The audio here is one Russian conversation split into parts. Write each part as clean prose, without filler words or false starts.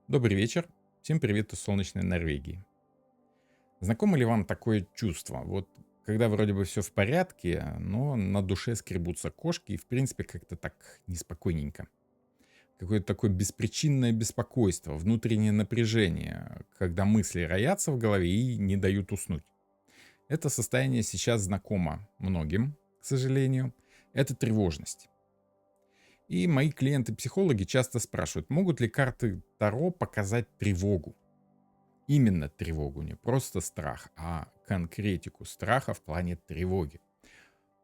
Добрый вечер. Всем привет из солнечной Норвегии. Знакомо ли вам такое чувство? Вот когда вроде бы все в порядке, но на душе скребутся кошки и в принципе как-то так неспокойненько. Какое-то такое беспричинное беспокойство, внутреннее напряжение, когда мысли роятся в голове и не дают уснуть. Это состояние сейчас знакомо многим, к сожалению. Это тревожность. И мои клиенты-психологи часто спрашивают, могут ли карты Таро показать тревогу? Именно тревогу, не просто страх, а конкретику страха в плане тревоги.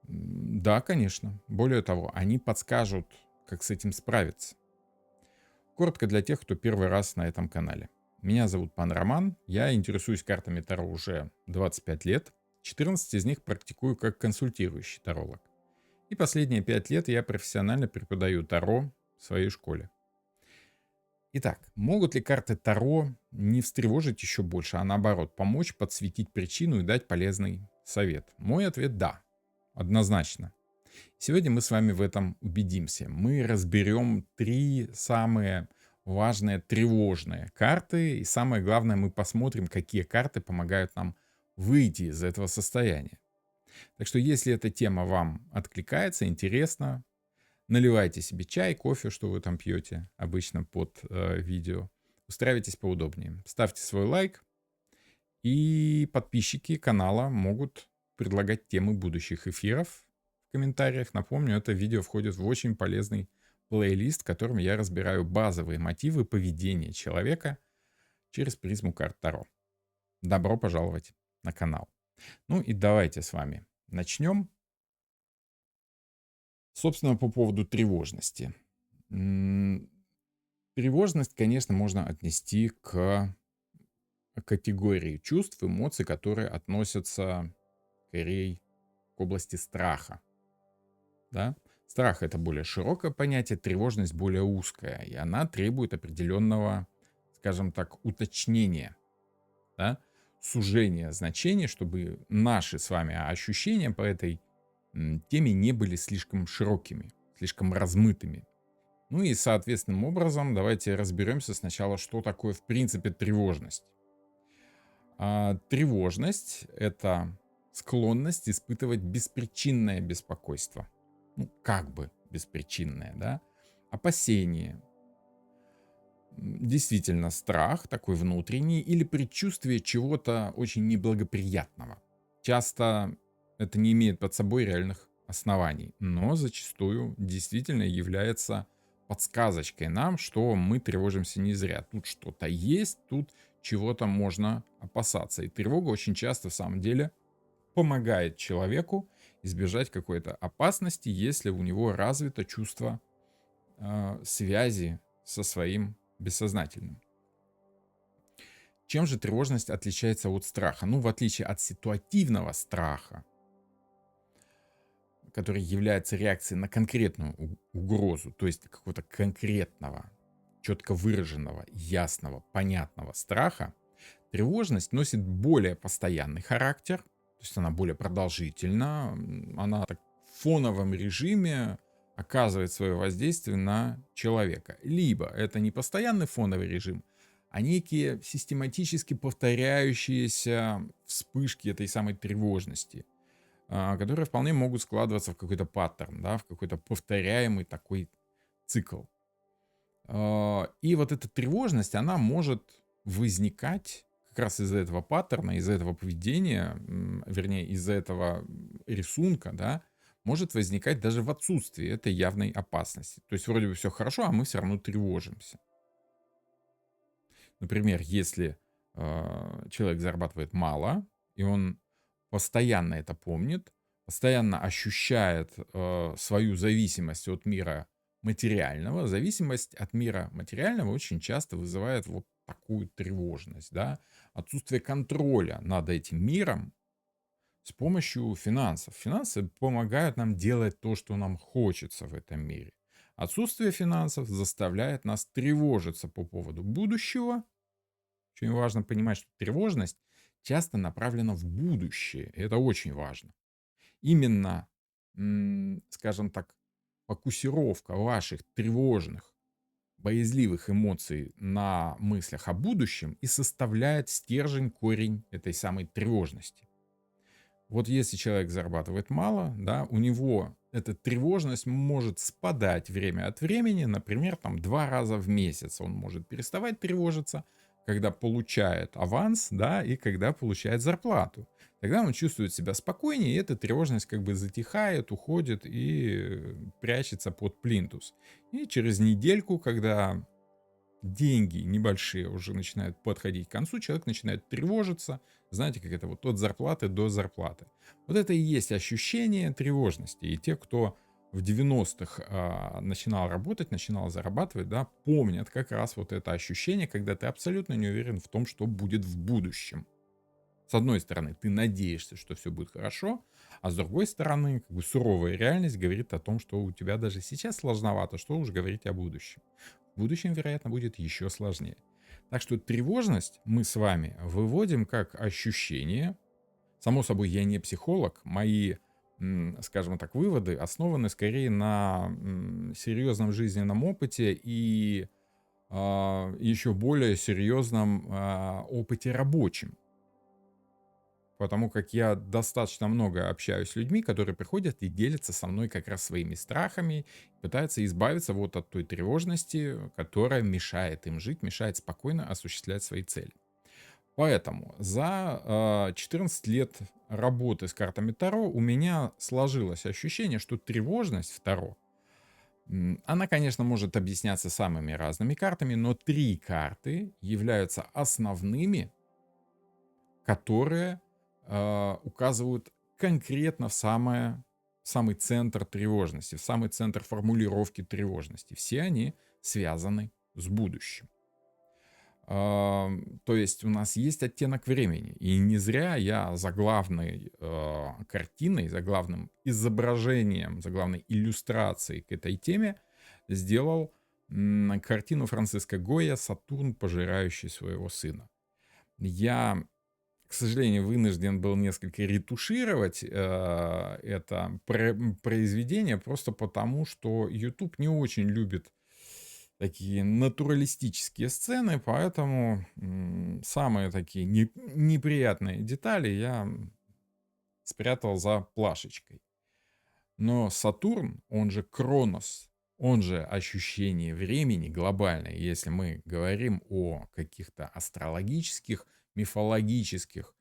Да, конечно. Более того, они подскажут, как с этим справиться. Коротко для тех, кто первый раз на этом канале. Меня зовут Пан Роман, я интересуюсь картами Таро уже 25 лет, 14 из них практикую как консультирующий таролог. И последние 5 лет я профессионально преподаю Таро в своей школе. Итак, могут ли карты Таро не встревожить еще больше, а наоборот помочь подсветить причину и дать полезный совет? Мой ответ – да, однозначно. Сегодня мы с вами в этом убедимся. Мы разберем три самые важные тревожные карты. И самое главное, мы посмотрим, какие карты помогают нам выйти из этого состояния. Так что если эта тема вам откликается, интересна, наливайте себе чай, кофе, что вы там пьете обычно под видео. Устраивайтесь поудобнее. Ставьте свой лайк, и подписчики канала могут предлагать темы будущих эфиров в комментариях. Напомню, это видео входит в очень полезный плейлист, в котором я разбираю базовые мотивы поведения человека через призму карт Таро. Добро пожаловать на канал. Ну и давайте с вами начнем. Собственно, по поводу тревожности. М, Тревожность, конечно, можно отнести к категории чувств, эмоций, которые относятся скорее к области страха. Да? Страх — это более широкое понятие, тревожность более узкая, и она требует определенного, скажем так, уточнения, да? Сужения значения, чтобы наши с вами ощущения по этой теме не были слишком широкими, слишком размытыми. Ну и соответственным образом давайте разберемся сначала, что такое в принципе тревожность. Тревожность — это склонность испытывать беспричинное беспокойство. Ну, как бы беспричинное, да? Опасение, действительно страх такой внутренний или предчувствие чего-то очень неблагоприятного. Часто это не имеет под собой реальных оснований, но зачастую действительно является подсказочкой нам, что мы тревожимся не зря. Тут что-то есть, тут чего-то можно опасаться. И тревога очень часто, в самом деле, помогает человеку избежать какой-то опасности, если у него развито чувство связи со своим бессознательным. Чем же тревожность отличается от страха? Ну, в отличие от ситуативного страха, который является реакцией на конкретную угрозу, то есть какого-то конкретного, четко выраженного, ясного, понятного страха, тревожность носит более постоянный характер, то есть она более продолжительна, она так в фоновом режиме оказывает свое воздействие на человека. Либо это не постоянный фоновый режим, а некие систематически повторяющиеся вспышки этой самой тревожности, которые вполне могут складываться в какой-то паттерн, да, в какой-то повторяемый такой цикл. И вот эта тревожность, она может возникать как раз из-за этого паттерна, из-за этого поведения, вернее, из-за этого рисунка, да, может возникать даже в отсутствии этой явной опасности. То есть вроде бы все хорошо, а мы все равно тревожимся. Например, если человек зарабатывает мало, и он постоянно это помнит, постоянно ощущает свою зависимость от мира материального. Зависимость от мира материального очень часто вызывает вот такую тревожность, да, отсутствие контроля над этим миром с помощью финансов. Финансы помогают нам делать то, что нам хочется в этом мире. Отсутствие финансов заставляет нас тревожиться по поводу будущего. Очень важно понимать, что тревожность часто направлена в будущее. И это очень важно. Именно, скажем так, фокусировка ваших тревожных боязливых эмоций на мыслях о будущем и составляет стержень, корень этой самой тревожности. Вот если человек зарабатывает мало, да, у него эта тревожность может спадать время от времени, например, там 2 раза в месяц он может переставать тревожиться, когда получает аванс, да, и когда получает зарплату. Тогда он чувствует себя спокойнее, и эта тревожность как бы затихает, уходит и прячется под плинтус. И через недельку, когда деньги небольшие уже начинают подходить к концу, человек начинает тревожиться. Знаете, как это вот от зарплаты до зарплаты. Вот это и есть ощущение тревожности. И те, кто в 90-х начинал работать, начинал зарабатывать, да, помнят как раз вот это ощущение, когда ты абсолютно не уверен в том, что будет в будущем. С одной стороны, ты надеешься, что все будет хорошо, а с другой стороны, как бы суровая реальность говорит о том, что у тебя даже сейчас сложновато, что уж говорить о будущем. В будущем, вероятно, будет еще сложнее. Так что тревожность мы с вами выводим как ощущение. Само собой, я не психолог, мои, скажем так, выводы основаны скорее на серьезном жизненном опыте и еще более серьезном опыте рабочем. Потому как я достаточно много общаюсь с людьми, которые приходят и делятся со мной как раз своими страхами, пытаются избавиться вот от той тревожности, которая мешает им жить, мешает спокойно осуществлять свои цели. Поэтому за 14 лет работы с картами Таро у меня сложилось ощущение, что тревожность в Таро, она, конечно, может объясняться самыми разными картами, но 3 карты являются основными, которые указывают конкретно в самый центр тревожности, в самый центр формулировки тревожности. Все они связаны с будущим. То есть у нас есть оттенок времени. И не зря я за главной картиной, за главным изображением, за главной иллюстрацией к этой теме сделал картину Франциско Гойя «Сатурн, пожирающий своего сына». Я, к сожалению, вынужден был несколько ретушировать это произведение просто потому, что YouTube не очень любит такие натуралистические сцены, поэтому самые такие неприятные детали я спрятал за плашечкой. Но Сатурн, он же Кронос, он же ощущение времени глобальное, если мы говорим о каких-то астрологических, мифологических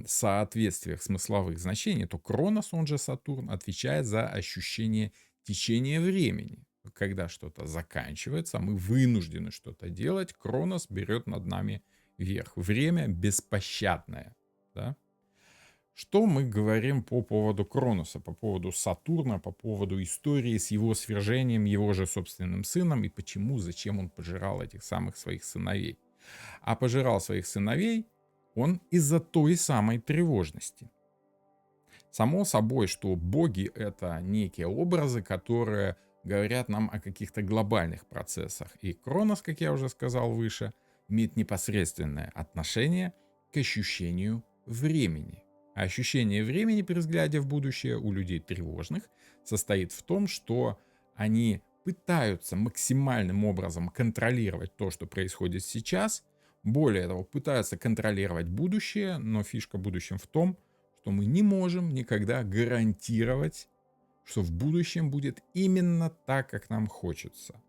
соответствиях смысловых значений, то Кронос, он же Сатурн, отвечает за ощущение течения времени. Когда что-то заканчивается, мы вынуждены что-то делать, Кронос берет над нами верх. Время беспощадное. Да? Что мы говорим по поводу Кроноса, по поводу Сатурна, по поводу истории с его свержением, его же собственным сыном, и почему, зачем он пожирал этих самых своих сыновей? А пожирал своих сыновей он из-за той самой тревожности. Само собой, что боги — это некие образы, которые говорят нам о каких-то глобальных процессах. И Кронос, как я уже сказал выше, имеет непосредственное отношение к ощущению времени. А ощущение времени при взгляде в будущее у людей тревожных состоит в том, что они пытаются максимальным образом контролировать то, что происходит сейчас. Более того, пытаются контролировать будущее, но фишка будущем в том, что мы не можем никогда гарантировать, что в будущем будет именно так, как нам хочется.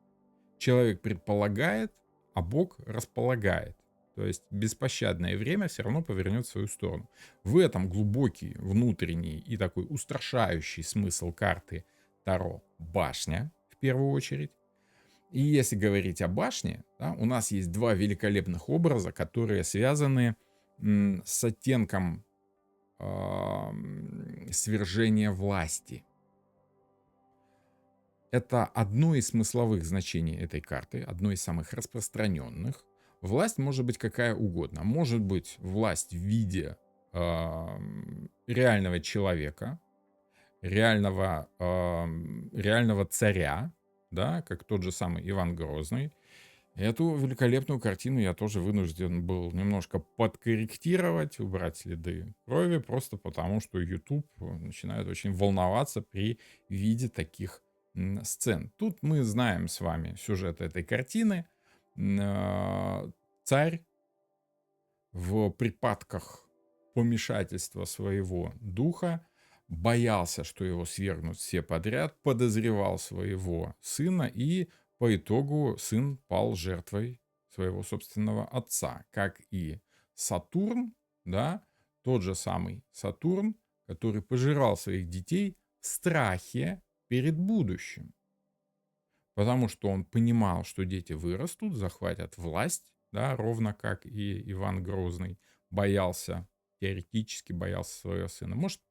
Человек предполагает, а Бог располагает. То есть беспощадное время все равно повернет в свою сторону. В этом глубокий, внутренний и такой устрашающий смысл карты Таро башня, в первую очередь. И если говорить о башне, да, у нас есть 2 великолепных образа, которые связаны с оттенком свержения власти. Это одно из смысловых значений этой карты, одно из самых распространенных. Власть может быть какая угодно. Может быть власть в виде реального человека, реального царя, да, как тот же самый Иван Грозный. Эту великолепную картину я тоже вынужден был немножко подкорректировать, убрать следы крови, просто потому что YouTube начинает очень волноваться при виде таких сцен. Тут мы знаем с вами сюжет этой картины. Царь в припадках помешательства своего духа боялся, что его свергнут все подряд, подозревал своего сына, и по итогу сын пал жертвой своего собственного отца, как и Сатурн, да, тот же самый Сатурн, который пожирал своих детей в страхе перед будущим. Потому что он понимал, что дети вырастут, захватят власть, да, ровно как и Иван Грозный боялся, теоретически боялся своего сына. Может,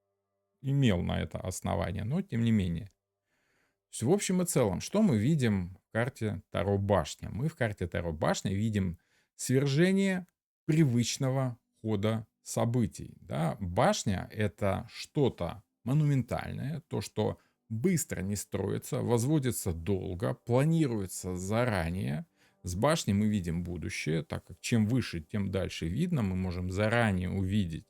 имел на это основание, но тем не менее. То есть, в общем и целом, что мы видим в карте Таро Башня? Мы в карте Таро Башня видим свержение привычного хода событий. Да? Башня — это что-то монументальное, то, что быстро не строится, возводится долго, планируется заранее. С башни мы видим будущее, так как чем выше, тем дальше видно. Мы можем заранее увидеть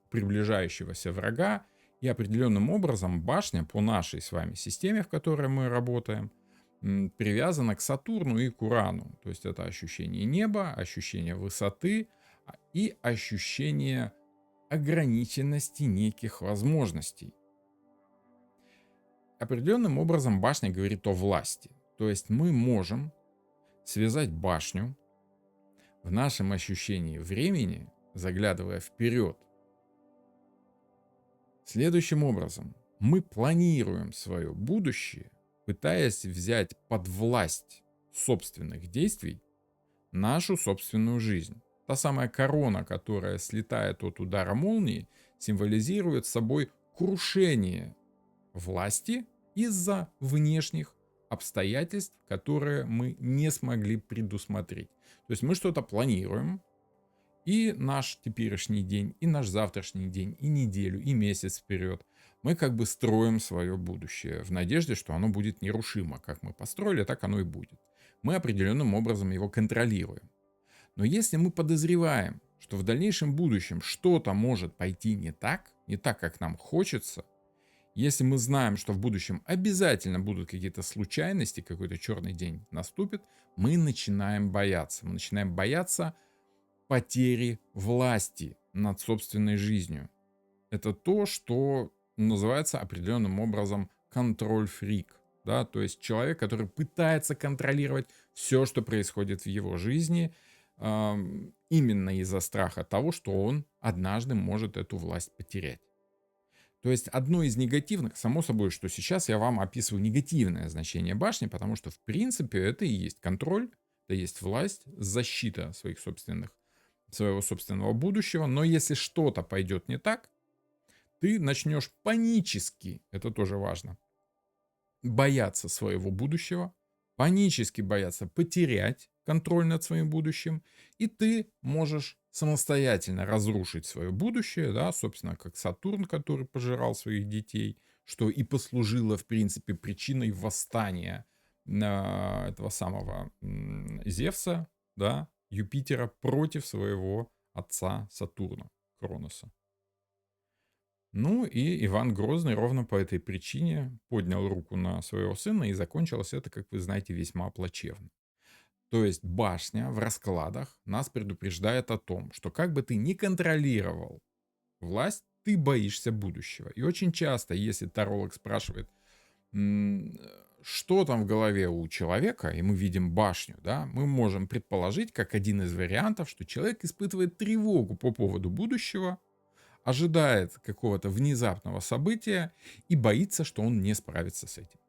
приближающегося врага, и определенным образом башня по нашей с вами системе, в которой мы работаем, привязана к Сатурну и к Урану. То есть это ощущение неба, ощущение высоты и ощущение ограниченности неких возможностей. Определенным образом башня говорит о власти. То есть мы можем связать башню в нашем ощущении времени, заглядывая вперед. Следующим образом, мы планируем свое будущее, пытаясь взять под власть собственных действий нашу собственную жизнь. Та самая корона, которая слетает от удара молнии, символизирует собой крушение власти из-за внешних обстоятельств, которые мы не смогли предусмотреть. То есть мы что-то планируем, и наш теперешний день, и наш завтрашний день, и неделю, и месяц вперед. Мы как бы строим свое будущее в надежде, что оно будет нерушимо. Как мы построили, так оно и будет. Мы определенным образом его контролируем. Но если мы подозреваем, что в дальнейшем будущем что-то может пойти не так, как нам хочется, если мы знаем, что в будущем обязательно будут какие-то случайности, какой-то черный день наступит, мы начинаем бояться. Мы начинаем бояться потери власти над собственной жизнью. Это то, что называется определенным образом контроль-фрик. Да? То есть человек, который пытается контролировать все, что происходит в его жизни, именно из-за страха того, что он однажды может эту власть потерять. То есть одно из негативных, само собой, что сейчас я вам описываю негативное значение башни, потому что в принципе это и есть контроль, это и есть власть, защита своего собственного будущего. Но если что-то пойдет не так, ты начнешь панически, это тоже важно, бояться своего будущего, панически бояться потерять контроль над своим будущим, и ты можешь самостоятельно разрушить свое будущее, да, собственно, как Сатурн, который пожирал своих детей, что и послужило, в принципе, причиной восстания этого самого Зевса, да, Юпитера против своего отца Сатурна, Кроноса. Ну и Иван Грозный ровно по этой причине поднял руку на своего сына, и закончилось это, как вы знаете, весьма плачевно. То есть башня в раскладах нас предупреждает о том, что как бы ты ни контролировал власть, ты боишься будущего. И очень часто, если таролог спрашивает, что там в голове у человека, и мы видим башню, да, мы можем предположить, как один из вариантов, что человек испытывает тревогу по поводу будущего, ожидает какого-то внезапного события и боится, что он не справится с этим.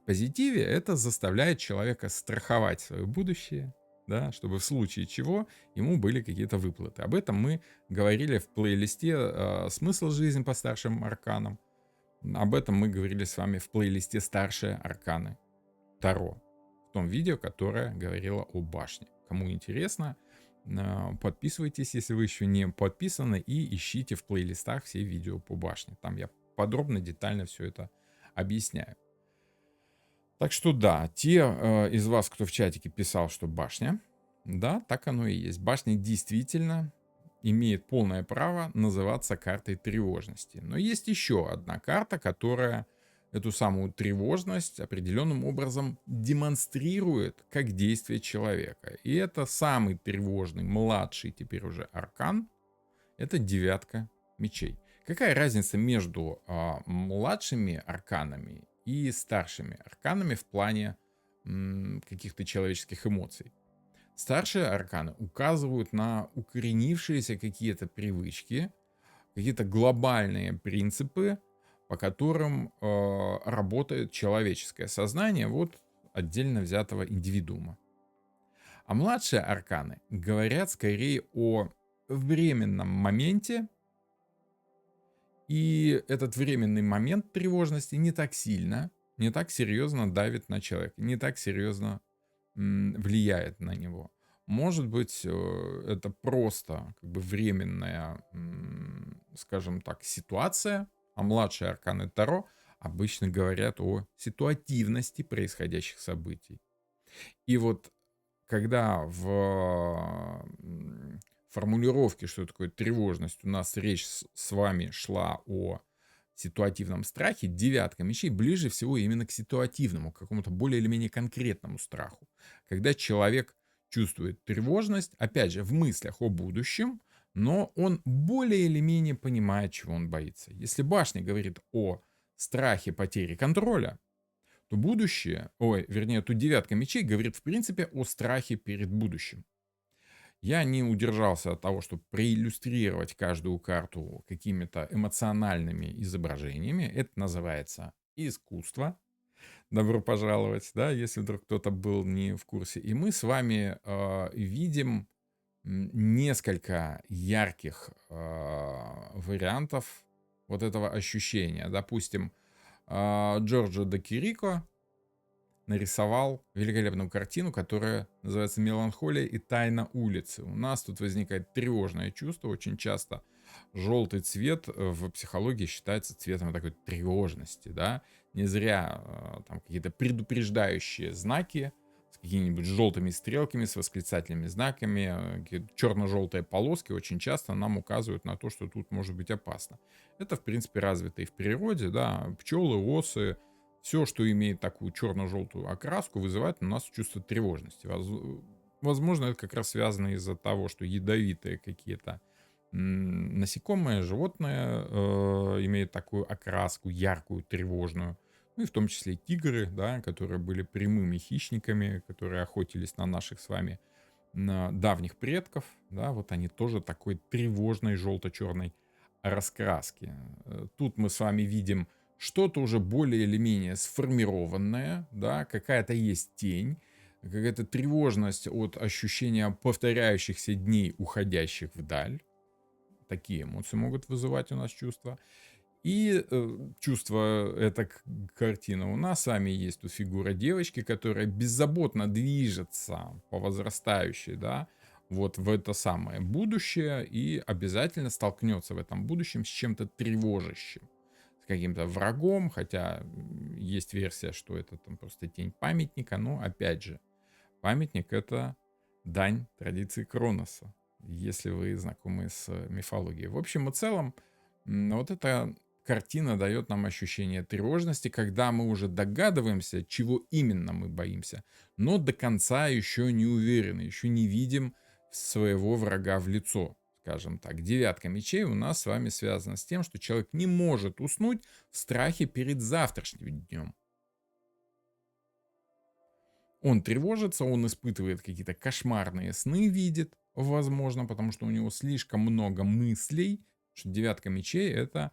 В позитиве это заставляет человека страховать свое будущее, да, чтобы в случае чего ему были какие-то выплаты. Об этом мы говорили в плейлисте «Смысл жизни по старшим арканам». Об этом мы говорили с вами в плейлисте «Старшие арканы Таро», в том видео, которое говорило о башне. Кому интересно, подписывайтесь, если вы еще не подписаны, и ищите в плейлистах все видео по башне. Там я подробно, детально все это объясняю. Так что да, те из вас, кто в чатике писал, что башня, да, так оно и есть. Башня действительно имеет полное право называться картой тревожности. Но есть еще одна карта, которая эту самую тревожность определенным образом демонстрирует как действие человека. И это самый тревожный, младший теперь уже аркан, это девятка мечей. Какая разница между младшими арканами и старшими арканами в плане каких-то человеческих эмоций? Старшие арканы указывают на укоренившиеся какие-то привычки, какие-то глобальные принципы, по которым работает человеческое сознание вот отдельно взятого индивидуума. А младшие арканы говорят скорее о временном моменте, и этот временный момент тревожности не так сильно, не так серьезно давит на человека, не так серьезно влияет на него. Может быть, это просто как бы временная, скажем так, ситуация, а младшие арканы Таро обычно говорят о ситуативности происходящих событий. И вот когда в формулировке, что такое тревожность, у нас речь с вами шла о ситуативном страхе, девятка мечей ближе всего именно к ситуативному, к какому-то более или менее конкретному страху. Когда человек чувствует тревожность, опять же, в мыслях о будущем, но он более или менее понимает, чего он боится. Если башня говорит о страхе потери контроля, то будущее, ой, вернее, тут девятка мечей говорит в принципе о страхе перед будущим. Я не удержался от того, чтобы проиллюстрировать каждую карту какими-то эмоциональными изображениями. Это называется искусство. Добро пожаловать, да, если вдруг кто-то был не в курсе. И мы с вами видим несколько ярких вариантов вот этого ощущения. Допустим, Джорджо де Кирико нарисовал великолепную картину, которая называется «Меланхолия и тайна улицы». У нас тут возникает тревожное чувство. Очень часто желтый цвет в психологии считается цветом такой тревожности. Да? Не зря там какие-то предупреждающие знаки с какими-нибудь желтыми стрелками, с восклицательными знаками, черно-желтые полоски очень часто нам указывают на то, что тут может быть опасно. Это, в принципе, развито и в природе. Да? Пчелы, осы, все, что имеет такую черно-желтую окраску, вызывает у нас чувство тревожности. Возможно, это как раз связано из-за того, что ядовитые какие-то насекомые, животные имеют такую окраску яркую, тревожную. Ну и в том числе и тигры, да, которые были прямыми хищниками, которые охотились на наших с вами на давних предков. Да, вот они тоже такой тревожной желто-черной раскраски. Тут мы с вами видим что-то уже более или менее сформированное, да, какая-то есть тень, какая-то тревожность от ощущения повторяющихся дней, уходящих вдаль. Такие эмоции могут вызывать у нас чувства. И чувство, эта картина у нас с вами есть. Тут фигура девочки, которая беззаботно движется по возрастающей, да, вот в это самое будущее и обязательно столкнется в этом будущем с чем-то тревожащим, с каким-то врагом, хотя есть версия, что это там просто тень памятника, но опять же, памятник — это дань традиции Кроноса, если вы знакомы с мифологией. В общем и целом, вот эта картина дает нам ощущение тревожности, когда мы уже догадываемся, чего именно мы боимся, но до конца еще не уверены, еще не видим своего врага в лицо, скажем так. Девятка мечей у нас с вами связана с тем, что человек не может уснуть в страхе перед завтрашним днем. Он тревожится, он испытывает какие-то кошмарные сны, видит, возможно, потому что у него слишком много мыслей. Что девятка мечей — это,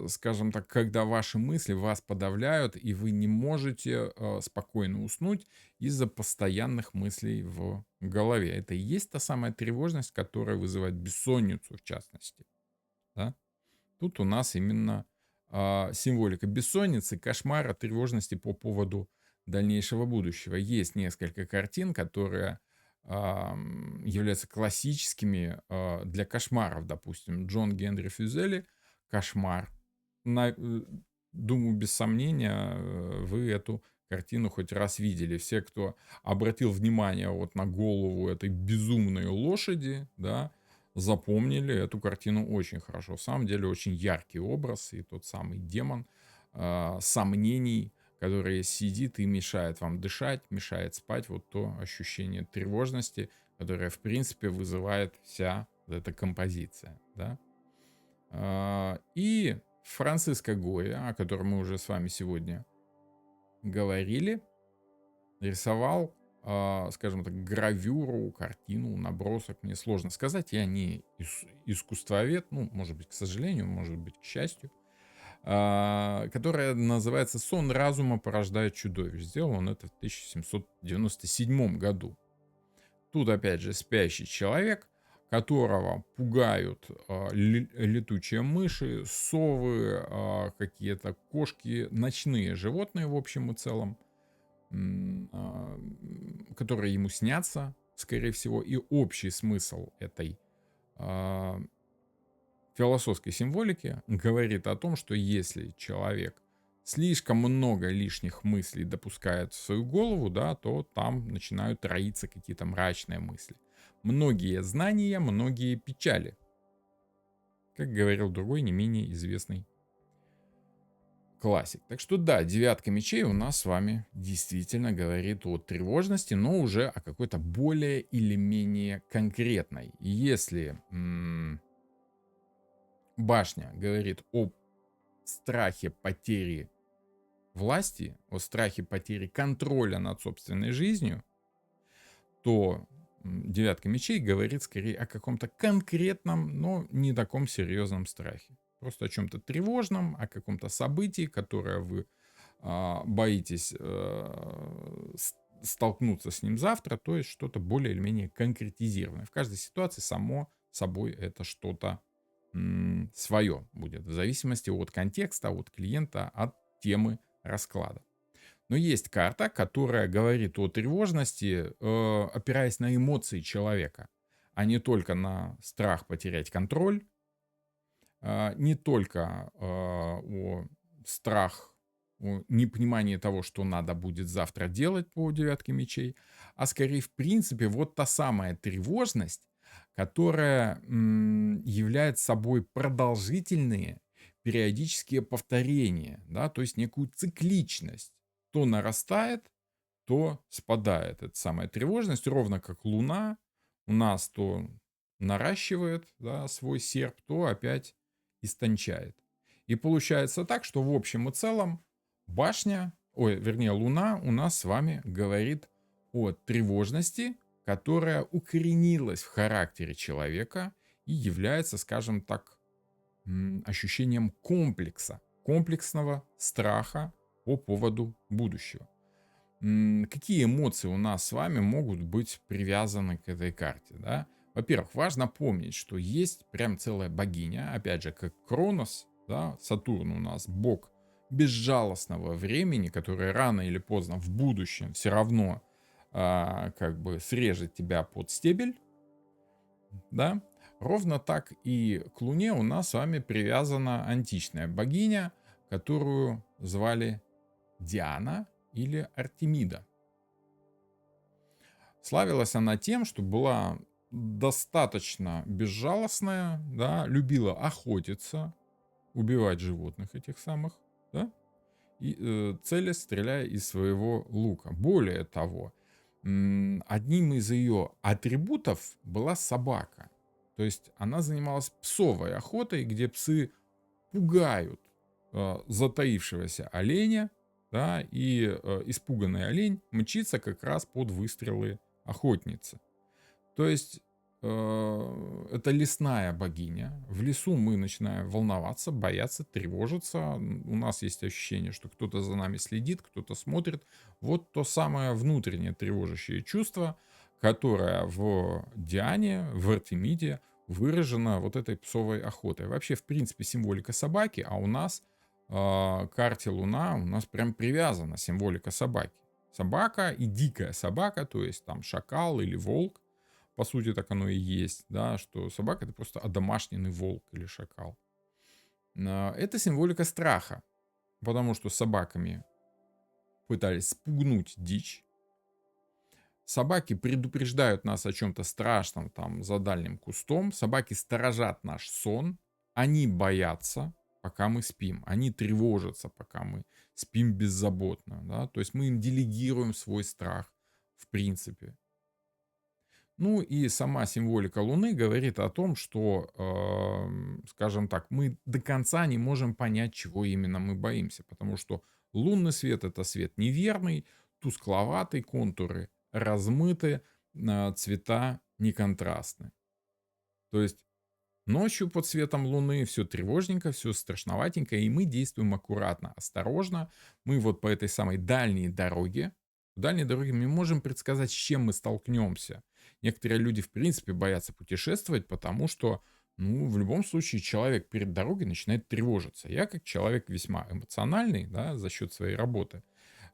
скажем так, когда ваши мысли вас подавляют, и вы не можете спокойно уснуть из-за постоянных мыслей в голове. Это и есть та самая тревожность, которая вызывает бессонницу, в частности. Да? Тут у нас именно символика бессонницы, кошмара, тревожности по поводу дальнейшего будущего. Есть несколько картин, которые являются классическими для кошмаров. Допустим, Джон Генри Фюзели «Кошмар». Думаю, без сомнения, вы эту картину хоть раз видели. Все, кто обратил внимание вот на голову этой безумной лошади, да, запомнили эту картину очень хорошо. В самом деле очень яркий образ и тот самый демон сомнений, который сидит и мешает вам дышать, мешает спать. Вот то ощущение тревожности, которое, в принципе, вызывает вся вот эта композиция. Да? И Франциско Гойя, о котором мы уже с вами сегодня говорили, рисовал, скажем так, гравюру, картину, набросок. Мне сложно сказать, я не искусствовед, ну, может быть, к сожалению, может быть, к счастью, которая называется «Сон разума порождает чудовищ». Сделал он это в 1797 году. Тут, опять же, спящий человек, которого пугают летучие мыши, совы, какие-то кошки, ночные животные в общем и целом, которые ему снятся, скорее всего, и общий смысл этой а, философской символики говорит о том, что если человек слишком много лишних мыслей допускает в свою голову, да, то там начинают роиться какие-то мрачные мысли. Многие знания, многие печали. Как говорил другой, не менее известный классик. Так что да, девятка мечей у нас с вами действительно говорит о тревожности, но уже о какой-то более или менее конкретной. И если башня говорит о страхе потери власти, о страхе потери контроля над собственной жизнью, то девятка мечей говорит скорее о каком-то конкретном, но не таком серьезном страхе. Просто о чем-то тревожном, о каком-то событии, которое вы боитесь столкнуться с ним завтра, то есть что-то более или менее конкретизированное. В каждой ситуации само собой это что-то свое будет, в зависимости от контекста, от клиента, от темы расклада. Но есть карта, которая говорит о тревожности, опираясь на эмоции человека, а не только на страх потерять контроль, не только о страх, о непонимании того, что надо будет завтра делать по девятке мечей, а скорее, в принципе, вот та самая тревожность, которая является собой продолжительные периодические повторения, да, то есть некую цикличность. То нарастает, то спадает. Это самая тревожность, ровно как Луна у нас то наращивает, да, свой серп, то опять истончает. И получается так, что в общем и целом башня, ой, вернее, Луна у нас с вами говорит о тревожности, которая укоренилась в характере человека и является, скажем так, ощущением комплекса, комплексного страха по поводу будущего. Какие эмоции у нас с вами могут быть привязаны к этой карте, да? Во-первых, важно помнить, что есть прям целая богиня, опять же, как Кронос, да, Сатурн у нас бог безжалостного времени, который рано или поздно в будущем все равно как бы срежет тебя под стебель, да? Ровно так и к Луне у нас с вами привязана античная богиня, которую звали Диана или Артемида. Славилась она тем, что была достаточно безжалостная, да, любила охотиться, убивать животных этих самых, да, и целясь, стреляя из своего лука. Более того, одним из ее атрибутов была собака. То есть она занималась псовой охотой, где псы пугают затаившегося оленя, да, и испуганный олень мчится как раз под выстрелы охотницы. То есть это лесная богиня. В лесу мы начинаем волноваться, бояться, тревожиться. У нас есть ощущение, что кто-то за нами следит, кто-то смотрит. Вот то самое внутреннее тревожащее чувство, которое в Диане, в Артемиде выражено вот этой псовой охотой. Вообще, в принципе, символика собаки, а у нас карте Луна у нас прям привязана символика собаки. Собака и дикая собака, то есть там шакал или волк, по сути, так оно и есть, да, что собака это просто одомашненный волк или шакал. Это символика страха, потому что собаками пытались спугнуть дичь, Собаки предупреждают нас о чем-то страшном там за дальним кустом. Собаки сторожат наш сон. Они боятся, пока мы спим. Они тревожатся, пока мы спим беззаботно. Да? То есть мы им делегируем свой страх в принципе. Ну и сама символика Луны говорит о том, что, скажем так, мы до конца не можем понять, чего именно мы боимся, потому что лунный свет — это свет неверный, тускловатый, контуры размыты, цвета неконтрастны. То есть ночью под светом Луны все тревожненько, все страшноватенько, и мы действуем аккуратно, осторожно. Мы вот по этой самой дальней дороге мы не можем предсказать, с чем мы столкнемся. Некоторые люди, в принципе, боятся путешествовать, потому что, ну, в любом случае, человек перед дорогой начинает тревожиться. Я, как человек весьма эмоциональный, да, за счет своей работы,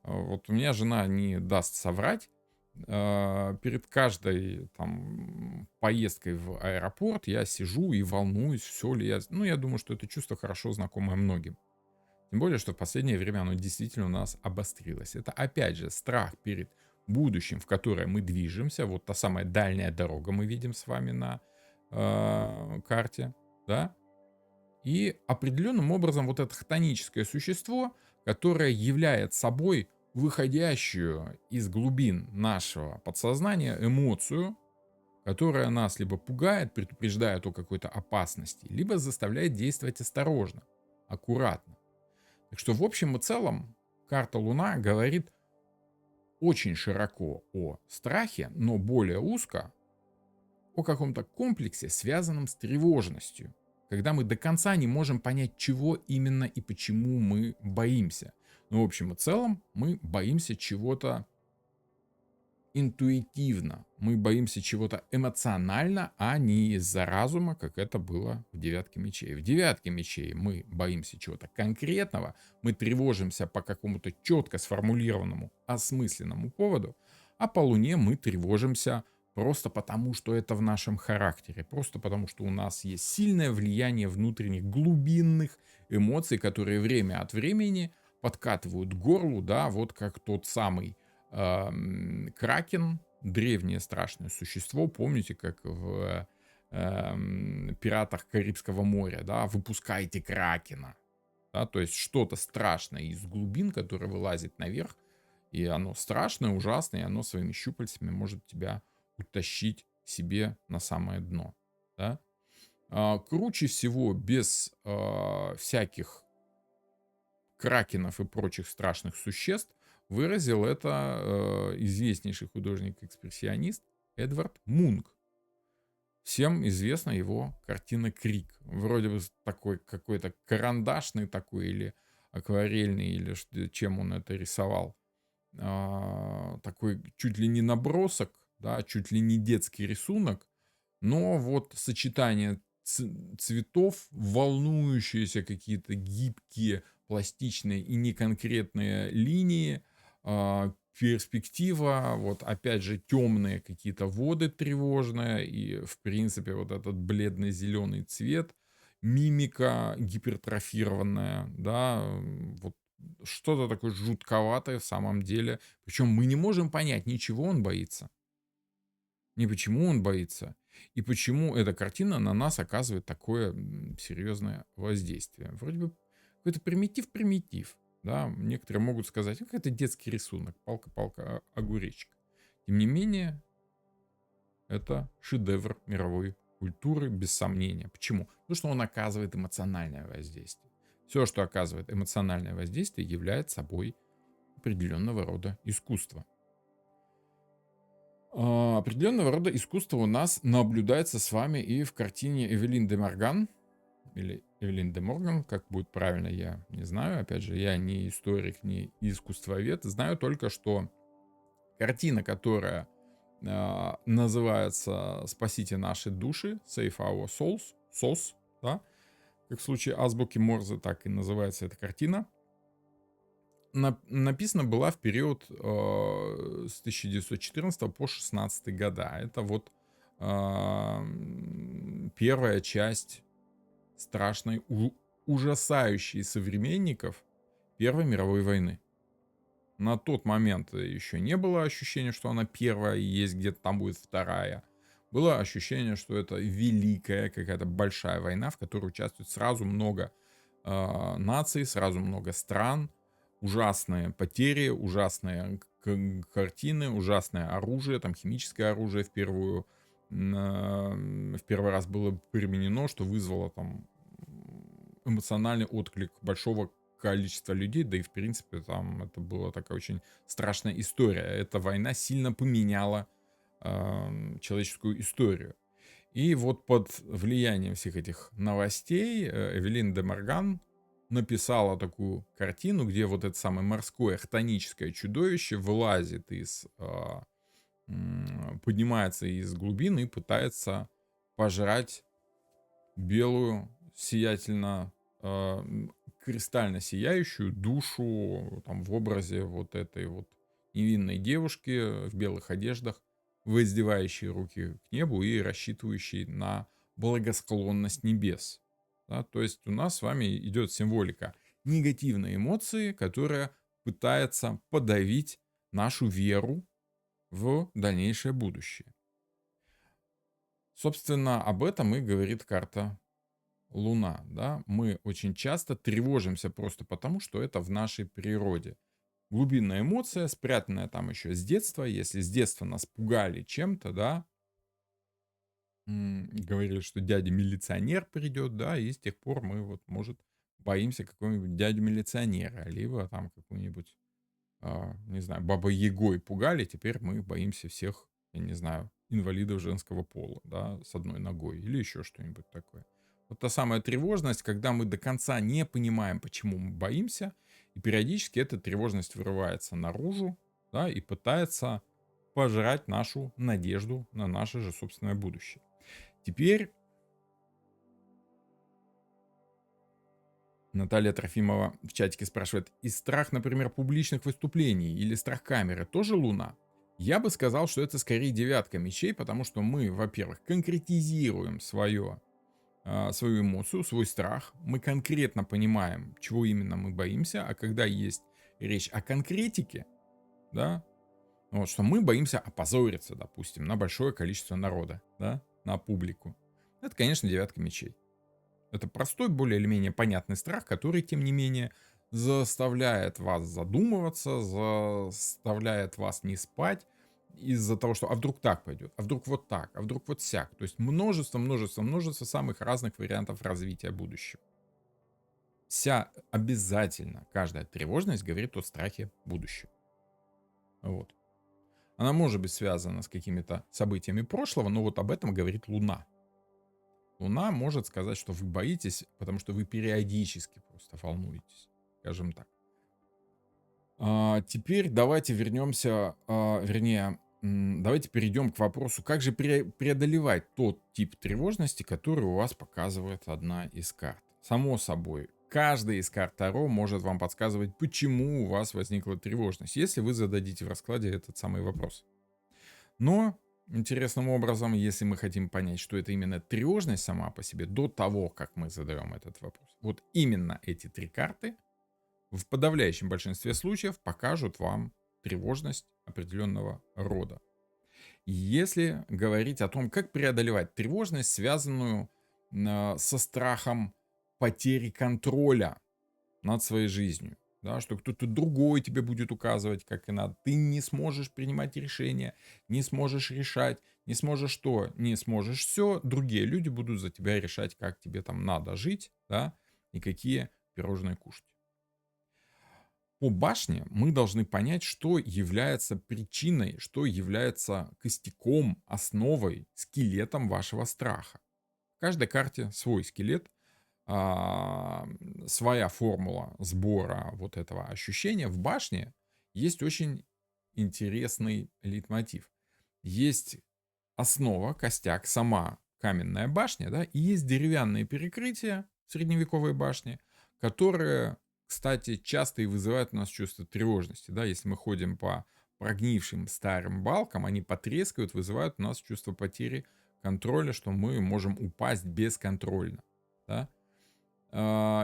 вот у меня жена не даст соврать. Перед каждой там поездкой в аэропорт я сижу и волнуюсь, все ли я... Ну, я думаю, что это чувство хорошо знакомое многим. Тем более, что в последнее время оно действительно у нас обострилось. Это, опять же, страх перед будущим, в которое мы движемся. Вот та самая дальняя дорога мы видим с вами на карте, да? И определенным образом вот это хтоническое существо, которое является собой выходящую из глубин нашего подсознания эмоцию, которая нас либо пугает, предупреждает о какой-то опасности, либо заставляет действовать осторожно, аккуратно. Так что в общем и целом карта Луна говорит очень широко о страхе, но более узко о каком-то комплексе, связанном с тревожностью, когда мы до конца не можем понять, чего именно и почему мы боимся. Но в общем и целом мы боимся чего-то интуитивно, мы боимся чего-то эмоционально, а не из-за разума, как это было в девятке мечей. В девятке мечей мы боимся чего-то конкретного, мы тревожимся по какому-то четко сформулированному, осмысленному поводу, а по Луне мы тревожимся просто потому, что это в нашем характере, просто потому, что у нас есть сильное влияние внутренних глубинных эмоций, которые время от времени подкатывают к горлу, да, вот как тот самый Кракен, древнее страшное существо, помните, как в «Пиратах Карибского моря», да, выпускайте Кракена, да, то есть что-то страшное из глубин, которое вылазит наверх, и оно страшное, ужасное, и оно своими щупальцами может тебя утащить себе на самое дно, да. Круче всего без всяких кракенов и прочих страшных существ выразил это известнейший художник-экспрессионист Эдвард Мунк. Всем известна его картина «Крик». Вроде бы такой какой-то карандашный такой или акварельный, или чем он это рисовал. Такой чуть ли не набросок, да, чуть ли не детский рисунок, но вот сочетание цветов, волнующиеся какие-то гибкие, пластичные и неконкретные линии, перспектива, вот опять же темные какие-то воды тревожные и в принципе вот этот бледный зеленый цвет, мимика гипертрофированная, да, вот что-то такое жутковатое в самом деле. Причем мы не можем понять, ничего он боится, ни почему он боится, и почему эта картина на нас оказывает такое серьезное воздействие. Вроде бы какой-то примитив, да, некоторые могут сказать, как это детский рисунок, палка-палка, огуречек. Тем не менее, это шедевр мировой культуры, без сомнения. Почему? Потому что он оказывает эмоциональное воздействие. Все, что оказывает эмоциональное воздействие, является собой определенного рода искусство. Определенного рода искусство у нас наблюдается с вами и в картине Эвелин де Морган, или Эвелин де Морган, как будет правильно, я не знаю. Опять же, я не историк, не искусствовед. Знаю только, что картина, которая называется «Спасите наши души», «Save our souls», «SOS», да, как в случае азбуки Морзе, так и называется эта картина, написана была в период с 1914 по 16 года. Это вот первая часть страшной, ужасающей современников Первой мировой войны. На тот момент еще не было ощущения, что она первая, и есть где-то там будет вторая. Было ощущение, что это великая какая-то большая война, в которой участвует сразу много наций, сразу много стран, ужасные потери, ужасные картины, ужасное оружие, там химическое оружие в первый раз было применено, что вызвало там эмоциональный отклик большого количества людей, да и в принципе там это была такая очень страшная история. Эта война сильно поменяла человеческую историю. И вот под влиянием всех этих новостей Эвелин де Морган написала такую картину, где вот это самое морское хтоническое чудовище вылазит поднимается из глубины и пытается пожрать белую, сиятельно, кристально сияющую душу там, в образе вот этой вот невинной девушки в белых одеждах, воздевающей руки к небу и рассчитывающей на благосклонность небес. Да, то есть у нас с вами идет символика негативной эмоции, которая пытается подавить нашу веру в дальнейшее будущее. Собственно, об этом и говорит карта Луна, да, мы очень часто тревожимся просто потому, что это в нашей природе. Глубинная эмоция, спрятанная там еще с детства. Если с детства нас пугали чем-то, да, говорили, что дядя милиционер придет, да, и с тех пор мы вот, может, боимся какого-нибудь дядю милиционера, либо там какую-нибудь, не знаю, бабой Ягой пугали, теперь мы боимся всех, я не знаю, инвалидов женского пола, да, с одной ногой, или еще что-нибудь такое. Вот та самая тревожность, когда мы до конца не понимаем, почему мы боимся, и периодически эта тревожность вырывается наружу, да, и пытается пожрать нашу надежду на наше же собственное будущее. Теперь Наталья Трофимова в чатике спрашивает, и страх, например, публичных выступлений или страх камеры тоже Луна? Я бы сказал, что это скорее девятка мечей, потому что мы, во-первых, конкретизируем свою эмоцию, свой страх. Мы конкретно понимаем, чего именно мы боимся, а когда есть речь о конкретике, да, вот, что мы боимся опозориться, допустим, на большое количество народа, да, на публику. Это, конечно, девятка мечей. Это простой, более или менее понятный страх, который, тем не менее, заставляет вас задумываться, заставляет вас не спать из-за того, что а вдруг так пойдет, а вдруг вот так, а вдруг вот сяк. То есть множество самых разных вариантов развития будущего. Обязательно каждая тревожность говорит о страхе будущего. Вот. Она может быть связана с какими-то событиями прошлого, но вот об этом говорит Луна. Луна может сказать, что вы боитесь, потому что вы периодически просто волнуетесь, скажем так. Теперь давайте вернемся, давайте перейдем к вопросу, как же преодолевать тот тип тревожности, который у вас показывает одна из карт. Само собой, каждая из карт Таро может вам подсказывать, почему у вас возникла тревожность, если вы зададите в раскладе этот самый вопрос. Но интересным образом, если мы хотим понять, что это именно тревожность сама по себе, до того, как мы задаем этот вопрос, вот именно эти три карты в подавляющем большинстве случаев покажут вам тревожность определенного рода. Если говорить о том, как преодолевать тревожность, связанную со страхом потери контроля над своей жизнью, да, что кто-то другой тебе будет указывать, как и надо. Ты не сможешь принимать решения, не сможешь решать, не сможешь что, не сможешь все. Другие люди будут за тебя решать, как тебе там надо жить, да, и какие пирожные кушать. По башне мы должны понять, что является причиной, что является костяком, основой, скелетом вашего страха. В каждой карте свой скелет, а, своя формула сбора вот этого ощущения. В башне есть очень интересный лейтмотив. Есть основа, костяк, сама каменная башня, да, и есть деревянные перекрытия в средневековой башне, которые, кстати, часто и вызывают у нас чувство тревожности, да, если мы ходим по прогнившим старым балкам, они потрескивают, вызывают у нас чувство потери контроля, что мы можем упасть бесконтрольно, да.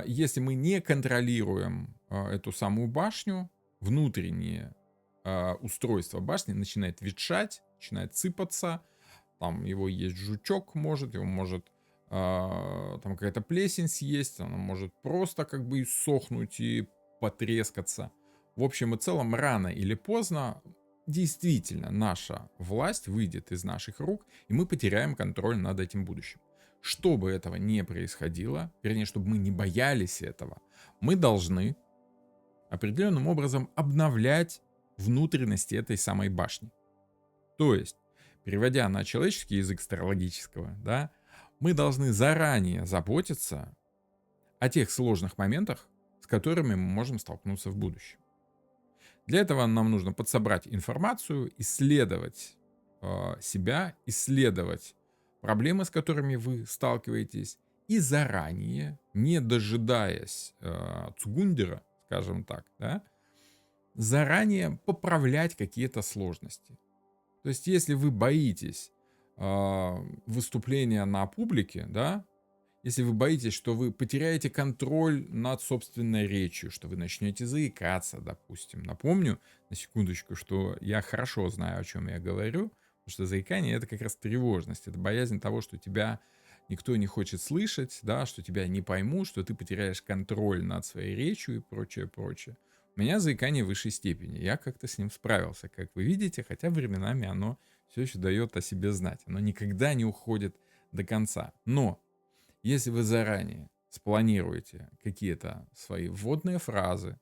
Если мы не контролируем эту самую башню, внутреннее устройство башни начинает ветшать, начинает сыпаться, там его есть жучок, его может там какая-то плесень съесть, она может просто как бы иссохнуть и потрескаться. В общем и целом, рано или поздно действительно наша власть выйдет из наших рук, и мы потеряем контроль над этим будущим. Чтобы этого не происходило, вернее, чтобы мы не боялись этого, мы должны определенным образом обновлять внутренности этой самой башни. То есть, переводя на человеческий язык астрологического, да, мы должны заранее заботиться о тех сложных моментах, с которыми мы можем столкнуться в будущем. Для этого нам нужно подсобрать информацию, исследовать себя, исследовать проблемы, с которыми вы сталкиваетесь, и заранее, не дожидаясь Цугундера, скажем так, да, заранее поправлять какие-то сложности. То есть, если вы боитесь выступления на публике, да, если вы боитесь, что вы потеряете контроль над собственной речью, что вы начнете заикаться, допустим. Напомню, на секундочку, что я хорошо знаю, о чем я говорю, потому что заикание — это как раз тревожность, это боязнь того, что тебя никто не хочет слышать, да, что тебя не поймут, что ты потеряешь контроль над своей речью и прочее, прочее. У меня заикание в высшей степени, я как-то с ним справился, как вы видите, хотя временами оно все еще дает о себе знать, оно никогда не уходит до конца. Но если вы заранее спланируете какие-то свои вводные фразы,